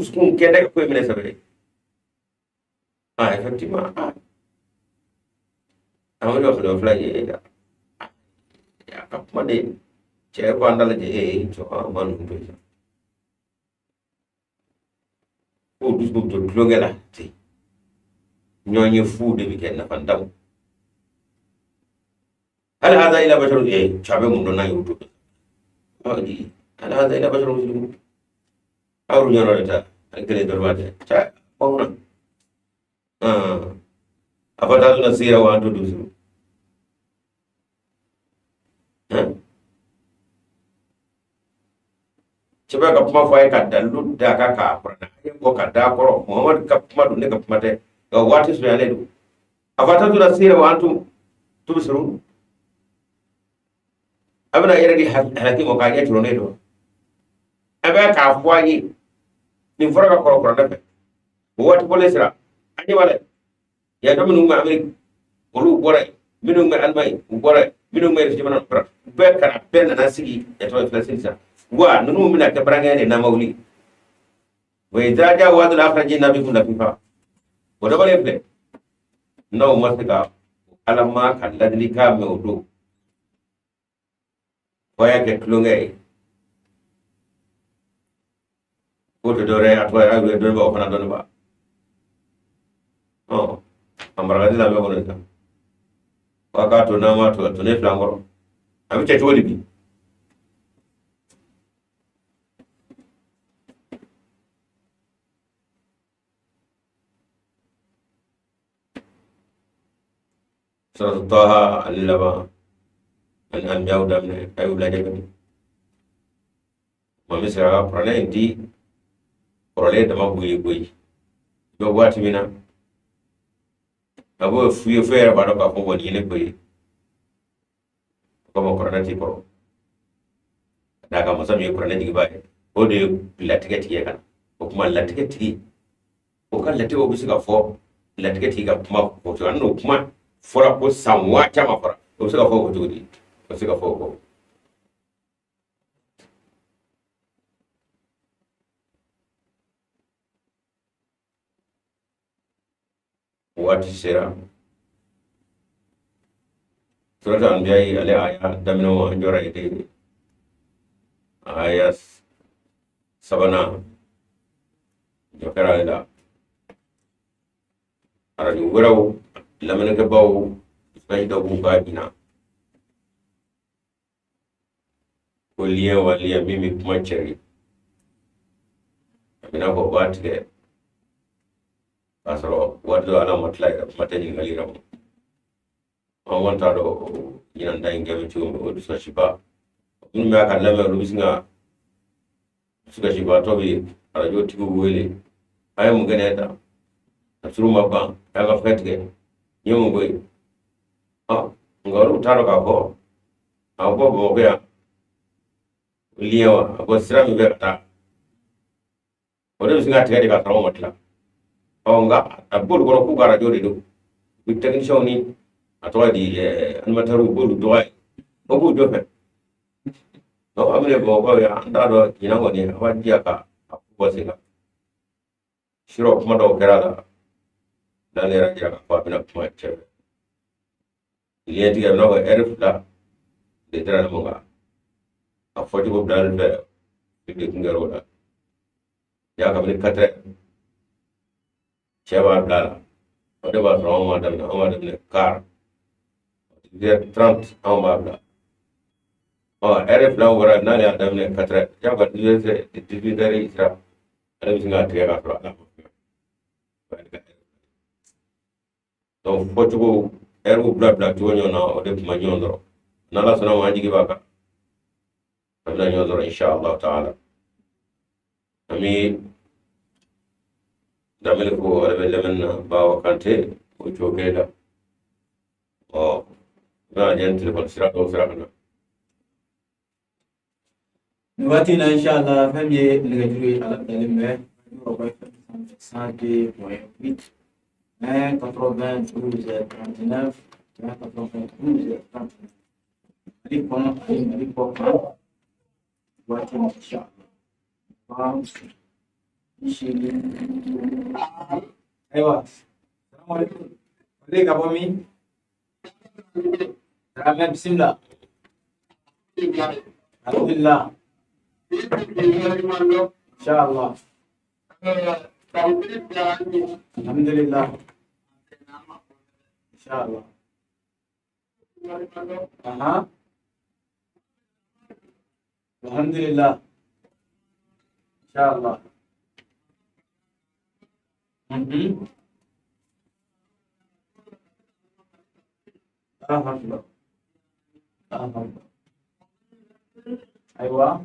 skun kenda ko mene sabe effectivement amado khlo fla ya kapma de che ko andala je cho man to ko dus ko to glongela ti ñoñe fuude bi kenna fantam hal hada ila basharun chabe mun do na youtube di hal hada ila basharun muslim awru ñoro ta agere dorwate ta pawna afata na sira wa to dusu coba ka kuma fay ka dalu da ka ka prana ko ka da ko muhammad ka kuma do ne ka kuma te ga wati su yale do afata tu nasira wa antum tubsirun abana yere di halaki mo ka ya turo ne do aba ka fwayi ni fora ka ko ko da fe wati polesra ani wala ya do minu ma amerik olu bore minu ma almay bore minu ma ci manan pra be kana ben na sigi ya to flasisa wa nunu mina ke barangane na mawli wa idza ja wa dal akhrajina bikum lafifa wa da bare fe no masika alamma kalladli ka me odo wa ya ke klunge ko to dore atwa ya we do ba fana don ba amara dila me bono ta wa ka to na ma to ne flangoro ami te to bi suratu Taha alilaba an anbiyaw damne ay wulaje kadi ma misra prane inti prole dama buyi do wati mina abo fuye fere ba do ka ko woni ne buyi ko mo prane ti ko daga mo sami prane digi baye o de latige tige kan o kuma latige tige o kan latige o bisiga fo latige tige kuma ko to anno kuma fora ko samwa chama fora o bisiga fo ko jodi o bisiga fo ko wati sera surata anbiya ale aya damino anjora ide aya sabana jokara da araju wuraw lamene ke baw fay do bu ka dina ko liye waliya mimi kuma ceri amina ko batike asro waddo ala matlay matani ngalira mo on wonta do yinan day ngam ci o du so shiba min ma ka lame lu bisinga suka shiba to bi arajo tigo wele ay mu ganeta asuru mabba daga fetge nyemu boy ngaru taro ka ko abo bo ya liyewa abo sira mi be ta o de bisinga tege ka tawo matla nga abul ko ku gara jodi do bi technicien ni atwa di animataru bolu do ay o bu do fe no amre bo ko ya anda do ina woni awadi aka ko singa shiro kuma do kerala dan era jira ko bina kuma chebe ile tiga no erf la de tara mo ga a foti ko dal be de ngaro da ya ka bin katre cheba dala o de ba ro ma dal na ma de kar de 30 en babla erf la wara na ya dam ne katre ya ka de dari isra ala bisinga tiga ka ro ala donc focugo eru blabla tuonyo na ode kuma nyondoro nala sana majigi baka abla nyondoro inshallah taala ami damel ko arbe lemen bawa kante o chokela o na jen telefon sira do sira kana wati na inshallah famye le juri ala dalimbe ro bay 5.8 92 39 92 39 Alipo wati inshallah Shili aywa assalamu alaikum wale ka bomi ramai bismillah alhamdulillah inshallah alhamdulillah inshallah alhamdulillah inshallah alhamdulillah aywa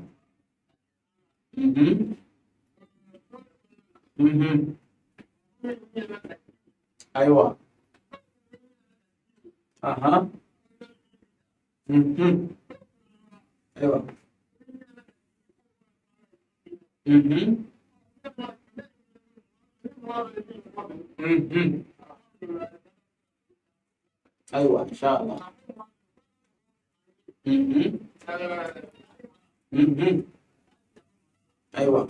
aywa aywa aywa inshallah aywa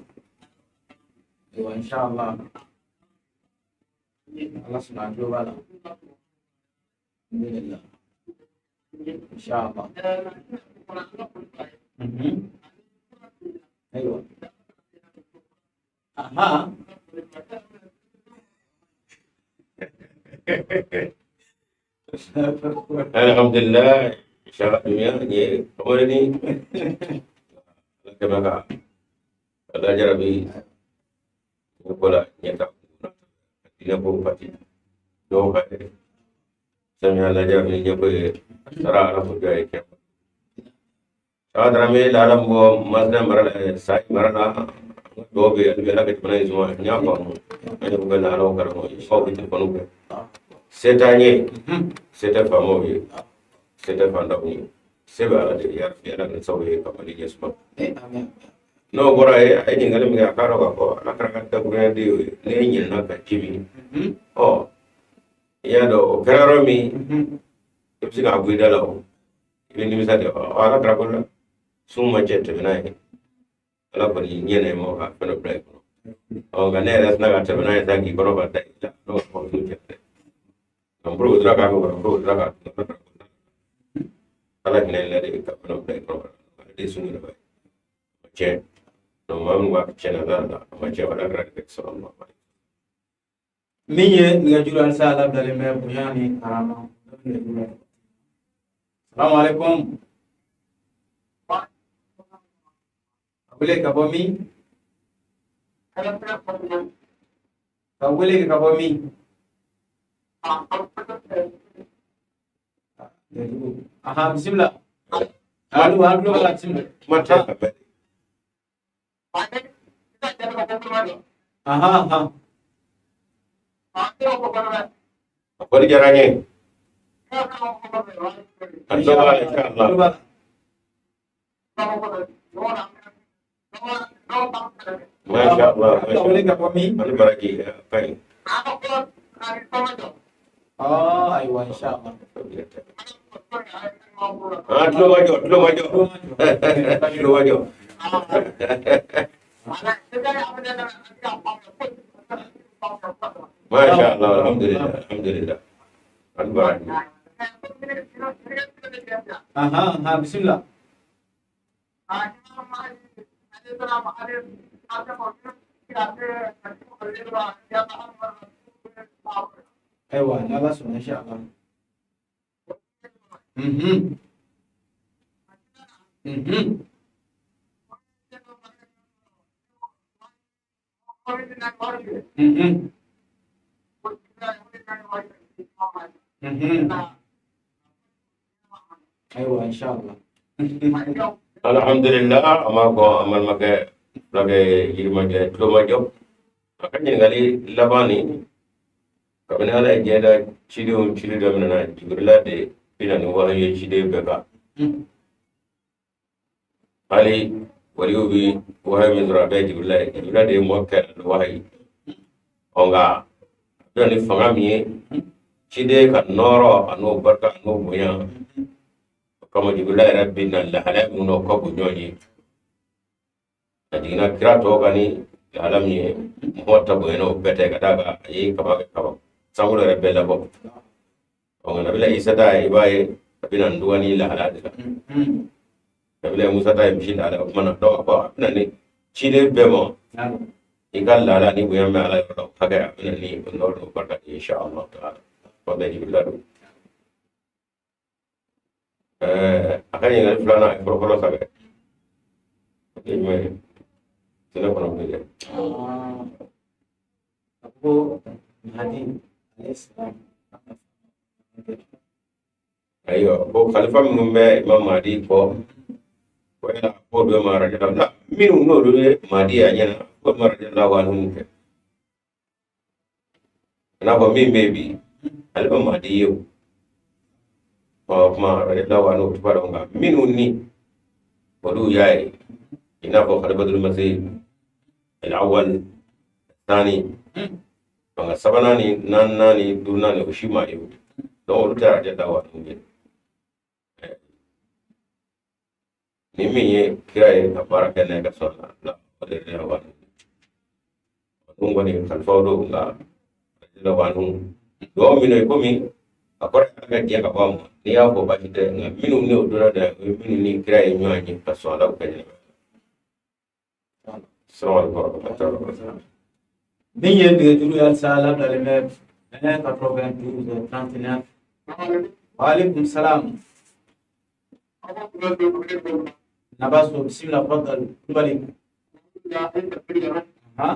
aywa inshallah Allah subhanahu wa ta'ala alhamdulillah inshallah aywa alhamdulillah inshallah dunia ni kamar ni kemaka ala jarabi ko la nyata dina ko pati do ka sami Allah jabi nyabe sara ala ko jay ke adra me la lam bo mazda marala sai marala do be albe la ke bana izuma nya ko ani ko na ro kar mo ko bi ko no setanye seta famo ye seta fanda ni seba ala de yar fi ala ne sawe ka mali jesma no bora ay ni ngale mi akaro ko ala kar ka ko ne di ne nyin na ka tibi oh ya do kararo mi ibsi ka bu dala o ibn mi sa de ala kar ko suma jette na ala ko ni nyene mo ka feno break o ga ne ras na ka tabana ta ki ko ba da no ko su jette bro draga ko bro draga ala ni le de ka feno break ko de sunu na ba che no mam wa che na da ma che wala kar ka sallallahu alaihi min ye nɛgɛjuru sa labdalen bɛ bonya ni karama salamu alaikum a wele ka bɔ min ka wele ka bɔ min aha bisimila alu bala bisimila ma ta ka ba aha aha ko di jaranye Allah inshallah masya Allah ka wele ka bɔ min ani baraki pai ayiwa inshallah tulo majo tulo majo masya Allah alhamdulillah ani baraki aha aha bisimila ayiwa ni ala sɔnna inshallah ayiwa inshallah alhamdulillah ama ko amal make lage yirma je tulo majo akanye ngali labani kabane ala jeda chidi do na jibrila de ina ni wahaye chide beka ali waliubi wahaye min rabe jibrila de mokke wahaye onga doni fangami chide ka noro anu barka anu bunya kama jibrila rabbina la halamu no ko bunyoni adina kira to kani alamni mota bueno bete kadaga yi kaba samulo rebella bo onga nabila isa da ibaye abina nduwani la halade nabila musa da mishin ala mana do ko abina ni chide bemo igal la ni buya me ala do kaga abina ni no do barka insha Allah taala ko da jibrila do akan yang fulana pro sabe ini sila kono ngene aku hadi alayhisalam ayo ko khalifa mumbe imam madi ko ya ko do mara jalla minu no do madi anya ko mara jalla wa nun ke na ko min baby alba madi yo kuma radiyallahu anhu tufaronga minuni wadu yayi ina ko khalifatul masih al-awwal thani banga sabanani nanani dunani ushima yo don ruta radiyallahu anhu ni miye kirai baraka ne ga sallallahu radiyallahu anhu dungo ni khalfawdo nga radiyallahu anhu do mino ko mi akora aga dia ka bamu ni ya ko ba ite nga minu ni odora da minu ni kira yi nyanyi ka so ala ko ni assalamu alaikum warahmatullahi wabarakatuh min ye nɛgɛjuru ya sa labdalen bɛ 92 39 wa alaikum salam nabaso bisimila fadal kulubali ha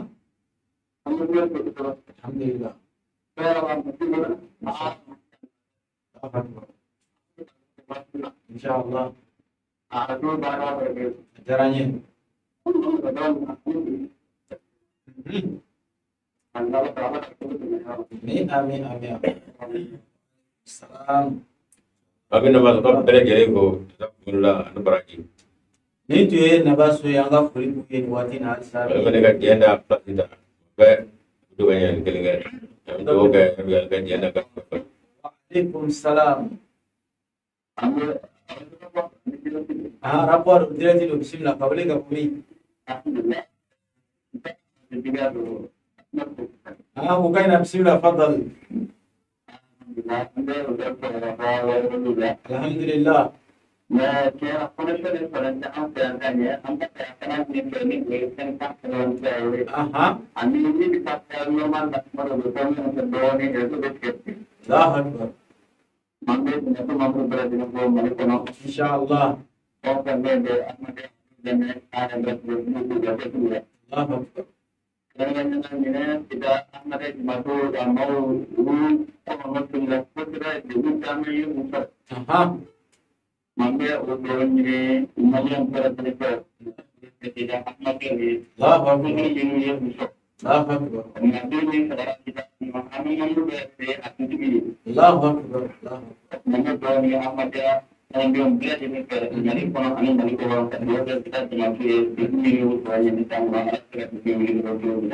alhamdulillah Insyaallah. Caranya. Amin, amin, amin. Salam. Abi na ba ka bere gele ko takulla an baraji. Ni tuye na ba so yanga furi ku ye wati na sa. Ba ne ga jenda platita. Ba du ga yan gele ga. Am do ga ga jenda ga. Alaikum salam. Rapor direct lo bismillah kabale ka kumi. Bukai na bismillah fadal. Alhamdulillah. Allahu Akbar. Insyaallah. Allahu Akbar.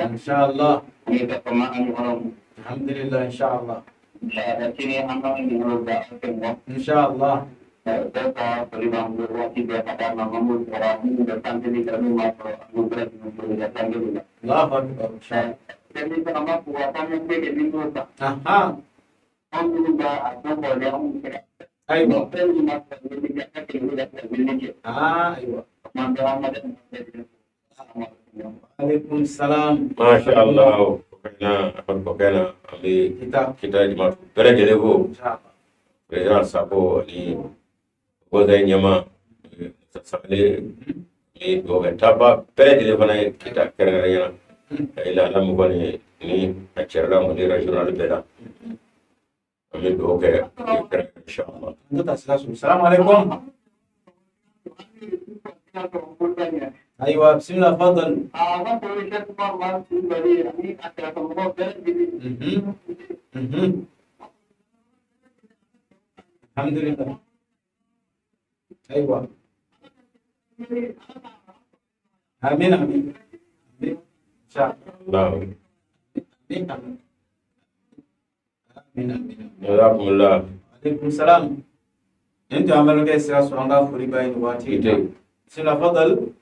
Insyaallah. Alhamdulillah insyaallah. Insyaallah. Allahu Akbar. Aywa. Aywa. Waalaikumsalam. Masya Allah. Pokoknya abi kita di mana bere gele ko. Ya sabo ni ko dai nyama sakale ni do ga taba bere gele bana kita kera yana. Ila alam ko ni acerra mo ni regional beda. Amin do ga insyaallah. Assalamualaikum. Aywa, bismillah fadal. Alhamdulillah. Aywa. Amin, amin. Insyaallah. Amin, amin. Amin, amin. Jazakumullah. Waalaikumsalam. Entu amalu ke sira suanga furi bayin wati. Bismillah fadal.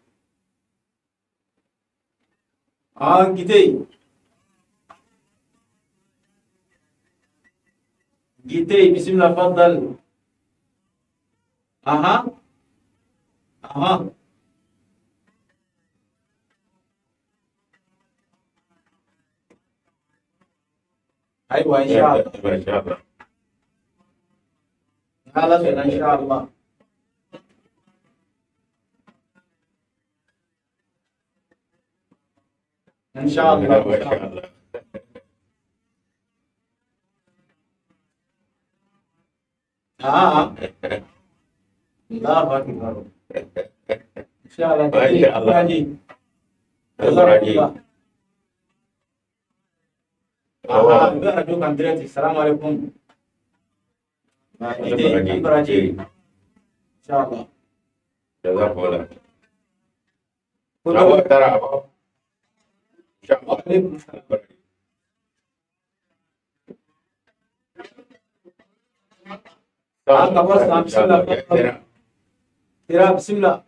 Gitei. Gitei, bismillah fadal. Aha. Aywa, insyaallah. Insyaallah. Halas insyaallah. Insyaallah. Insyaallah. Allahu Akbar. Insyaallah. Masya Allah. Udah ajukan direct. Assalamualaikum. Beraji. Insyaallah. Jazakumullah. Apa cara apa? Insyaallah. Tira bismillah.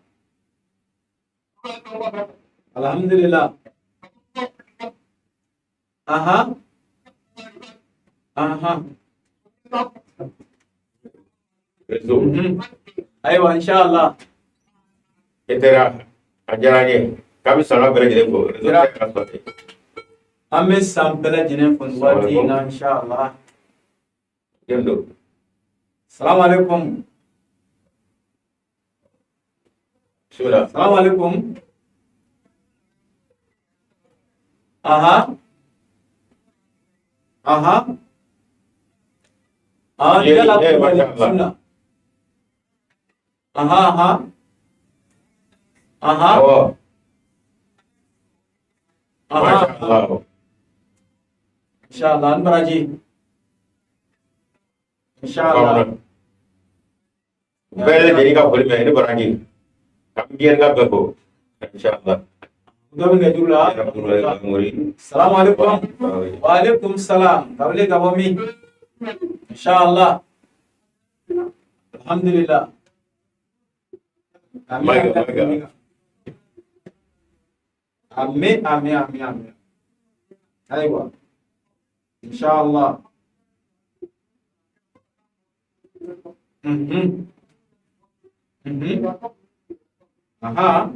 Alhamdulillah. Aha. Aywa, insyaallah. Itera ajaranya kami sana belajar ko. Ame sampela jenen fon wati na insyaallah. Jendo. Assalamualaikum. Bismillah. Assalamualaikum. Aha. Jala Masya Allah. bismillah. Aha, aha. Aha. Oh, Aha. Masya Allah. Insyaallah an baraji. Insyaallah. Bel jadi ka boleh main ini berani. Kami dia nggak bebo. Insya Allah. Udah benda dulu lah. Ya, mulai muri. Assalamualaikum. Waalaikumsalam. Kawale kawami. Insyaallah. Alhamdulillah. Mega, mega. Amin, amin, amin, amin. Aywa. Insyaallah. Mhm. Mhm. Aha.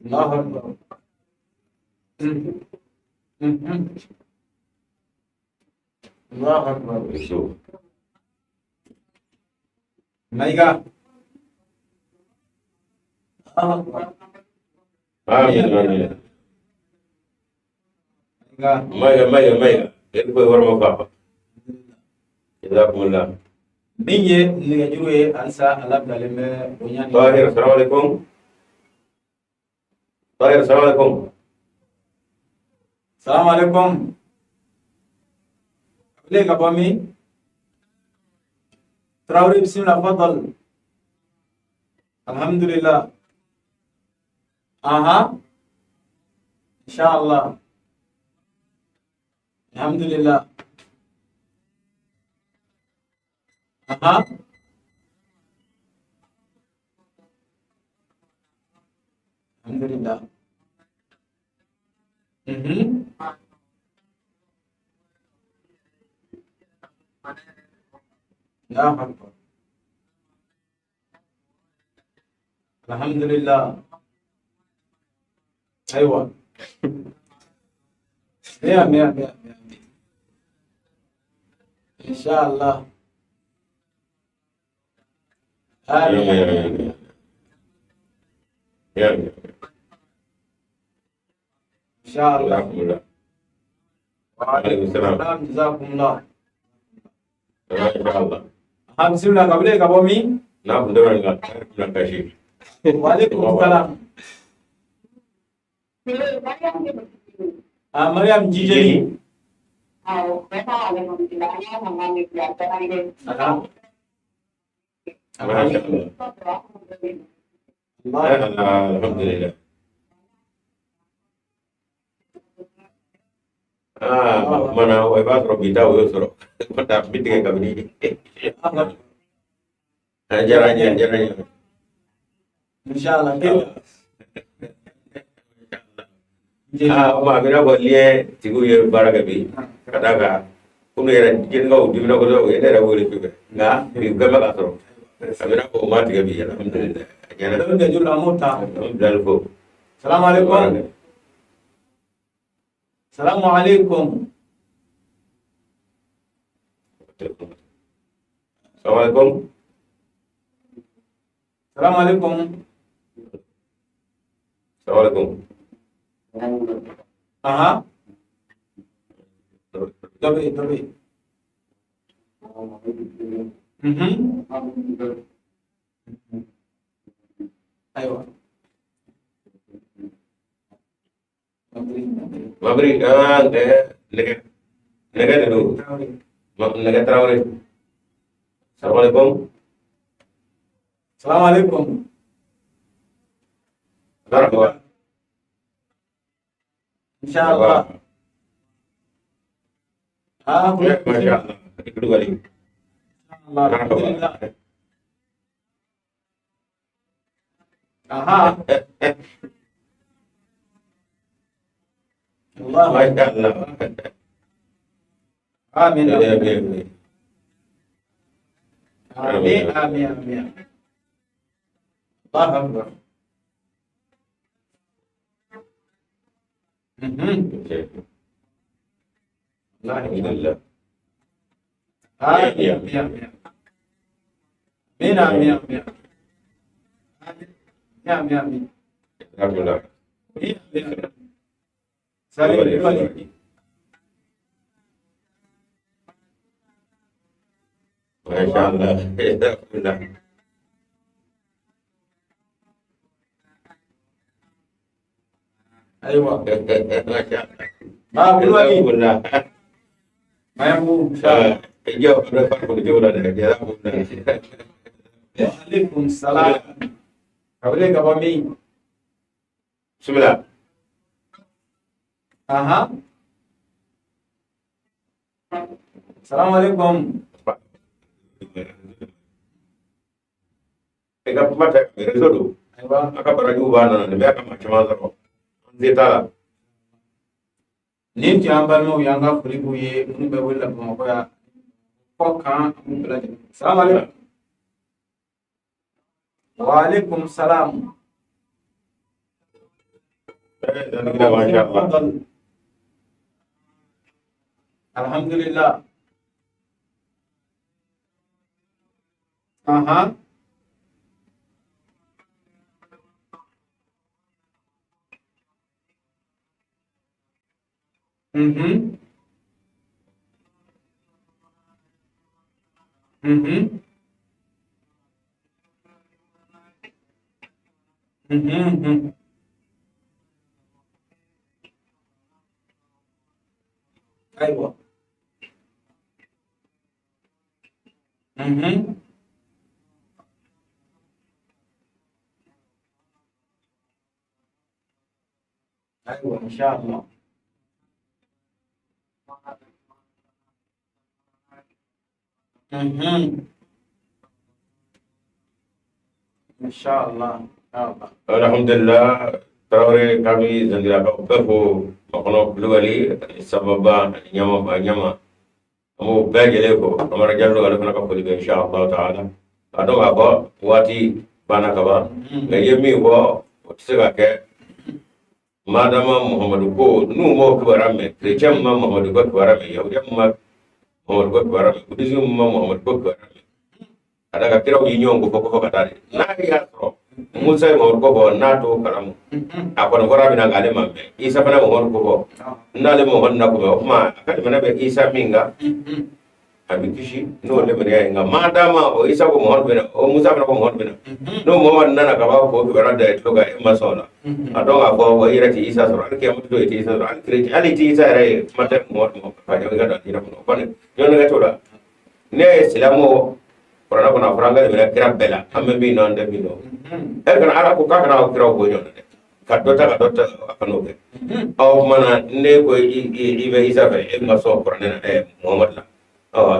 Allahu Akbar. Mhm. Mhm. Allahu Akbar. Isu. Maiga. Allahu Akbar. Amin, amin. Maiga. Mega, mega, mega. Itu boleh orang apa? Jazakumullah. Minye niga juruye ansa alab dalime bunyani. Tahir, assalamualaikum. Tahir, assalamualaikum. Assalamualaikum. Kawale kawami. Traore bismillah fadal. Alhamdulillah. Aha. Insyaallah. Alhamdulillah. Aha. Alhamdulillah. Mhm. Ya Akbar. Alhamdulillah. Aywa. Ya, ya, ya, ya. Insyaallah. Ya, Amin. ya, ya. Ya, ya. Insyaallah. Jazakumullah. Waalaikumsalam. Jazakumullah. Masya Allah. Bismillah kabule kabomi. Nah, benar enggak? Saya kasih. Waalaikumsalam. Maryam Jijeni. Masya Allah. Alhamdulillah. Mana wifi robita usro. Mata meeting kami ni. Jalannya. Insyaallah. Mina boleh tigu ye bara kabi. Kataga. Kunu era jin ngau di mina ko do ene ra wori kube. Nga bi gama ka tro. Amina ko ma tiga bi alhamdulillah. Nyana Dalam dia jula muta. alhamdulillah ko. Assalamualaikum. Assalamualaikum. Assalamualaikum. Assalamualaikum. Assalamualaikum. Aha. Tabi. Mhm. Ayo. Mabri lega dulu. Lega Traore. Assalamualaikum. Assalamualaikum. Assalamualaikum. Insyaallah. Masya Allah. Itu kali. Alhamdulillah. Aha. Allah. Masya Allah. Amin. Amin. Amin. Allah Akbar. Alhamdulillah. Amin. Alhamdulillah. Salim. Allah. Alhamdulillah. أيوة Masya Allah. ما بقول لي Alhamdulillah. ما يبغوا إن شاء الله. Jauh ada farkul jauh ada. Alhamdulillah. وعليكم السلام حواليك أبو مين Bismillah. أها السلام عليكم Eka mata rezodo. أيوة Aka baraju bana ne be aka macama zaro. Zeta. nin ti an balimaw y'an ka foli b'u ye minnu bɛ wele la bamakɔ yan kɔ kan an b'u bɛɛ lajɛlen salamu aleykum waaleykum salam Masya Allah. Tafadhal. alhamdulillah aha mhm mhm mhm أيوة mhm أيوة إن شاء الله mhm إن شاء الله إن شاء الله Alhamdulillah. Tarawre kami zangira ka befo makono kulwali sababa nyama amu bajele ko amara jallo ala fana ka foli be inshallah taala ado ga ko wati bana ka ba ngaye mi ko tsega ke madama muhammadu ko nu mo kibarame krecham ma muhammadu ko kibarame yawde ma muhammadu ko kibarame budizum ma muhammadu ko kibarame ada ka kiraw yi nyongo ko katare na ya tro musa muhammadu ko bo na to karamu akon gora bina ngale mamme isa fana muhammadu ko bo nale muhammadu na ko ma akadi mana be isa minga abi kishi no le bere nga madama o isa ko muhammadu bina o musa fana ko muhammadu bina no muhammadu nana ka ba ko kibarade to ga masola adonga ko wa irati isa sura alke amtu do isa sura alkreti aliti isa rai mata mo fa jaga da tira ko kon yon ga tola ne islamo korana kona franga de kira bela amme bi non de bi no e kana ala ko ka kana kira ko yon de ka dota akano be aw mana ne ko i be isa be e maso korana e muhammad la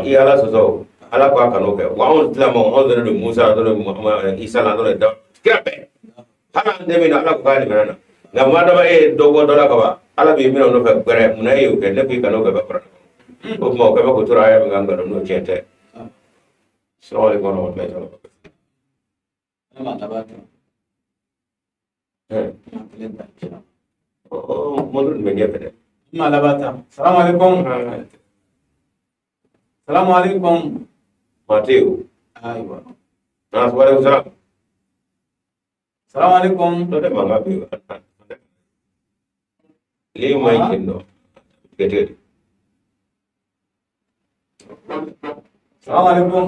i ala so ala ko akano be wa on islamo on de musa do muhammad isa la do da kira be hala ande mi ala ko kali mana nga madama e dogo dola ka ba ala bi mi no fe gere muna e ke le bi kanu ka ba kora o mo ka ba ko tura ya nga ngalo no chete assalamu alaikum warahmatullahi wabarakatuh أنا تبعت eh إن شاء الله o mo dun me ngebe ما لبات السلام عليكم السلام عليكم mateu أيوة nas wa alaikum salam السلام عليكم do de manga bi li mai kindo gete السلام عليكم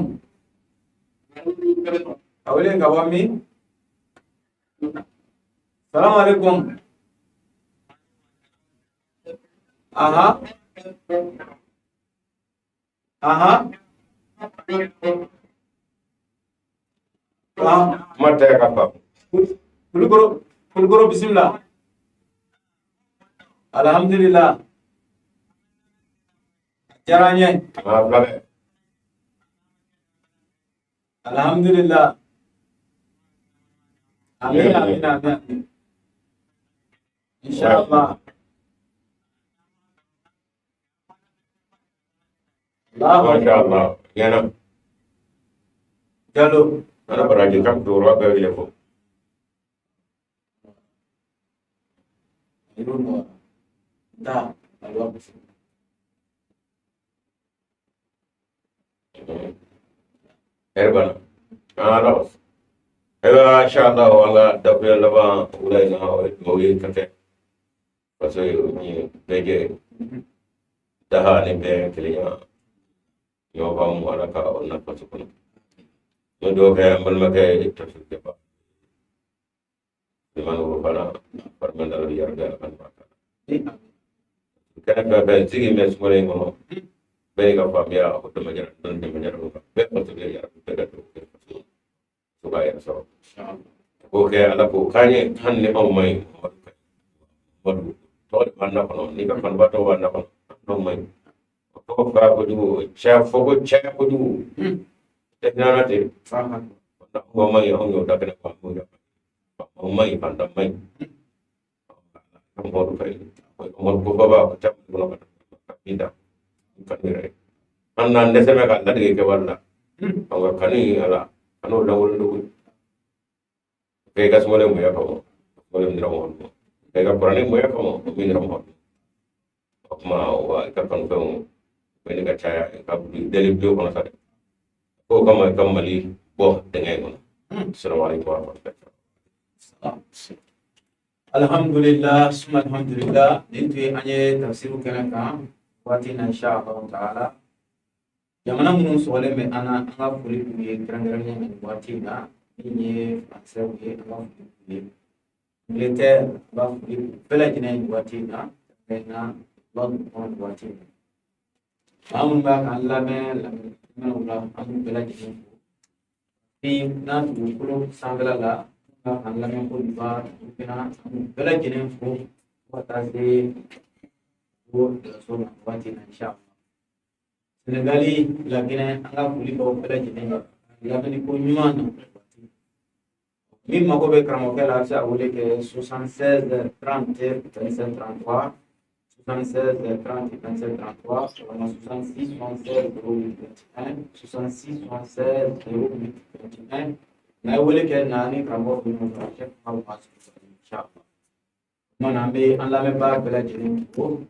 أولين قوامي السلام عليكم أها أها mata ka fa كل كرو بسم الله الحمد لله جرانيه ma flabe الحمد لله آمين آمين آمين إن شاء الله الله masya Allah yana جلو ana baraji kam do ro be le fo يقولون دا الوقت erbana ala ewa inshallah wanga da ko laba ulai na o yi kate paso ni beje daha ni be kiliya yo ba mu ala ka onna paso ko do ke amal make tafsir ke ba liman wo fana farmanda ri yarda kan ba kana ka ba sigi mes mo le ngono be ga fam ya ko to majara dan de majara ko be ko to ya be ga to so ba ya so ko ke ala ko kanye han ne o mai mo to banda ko ni ka fan ba to banda ko no mai ko ka ko du cha fo ko cha ko du te na te ko mai o yo da kana ko mo ya o mai banda mai ko mo fa mo ko ba ko cha ko no ka pinda kan ni re an nan de se me ka da ke wala o kani ala kanu da wala du ke ga mo le mo ya ko mo le ndra mo ke ga porane mo ya ko mo mi ndra mo ma wa ka kan ko me ga cha ka bi deli do ko na sa ko kama kamali bo de ngay mo assalamu alaikum wa rahmatullahi alhamdulillah summa alhamdulillah nintu anye tafsiru kana ka wati na insha Allah taala jamana munun sole me ana anga fuli kuye grangaranya wati na inye français ye anga fuli militaire ba fuli bela jine wati na lon on wati amun ba kan lame wala amun bela jine fi na kulo sangala la kan lame ko ba kina bela jine fo wata se wo so na wati na insha Allah Senegali lakini anga kuli ko bela jine lakini ko nyuma na min mago be kramo ke la sa wole ke 76 30 37 33 76 30 27 33 ou 66 76 021 66 76 021 na wole ke nani kramo ko no ka ke ma ba inshallah mana be Allah me ba bela jine ko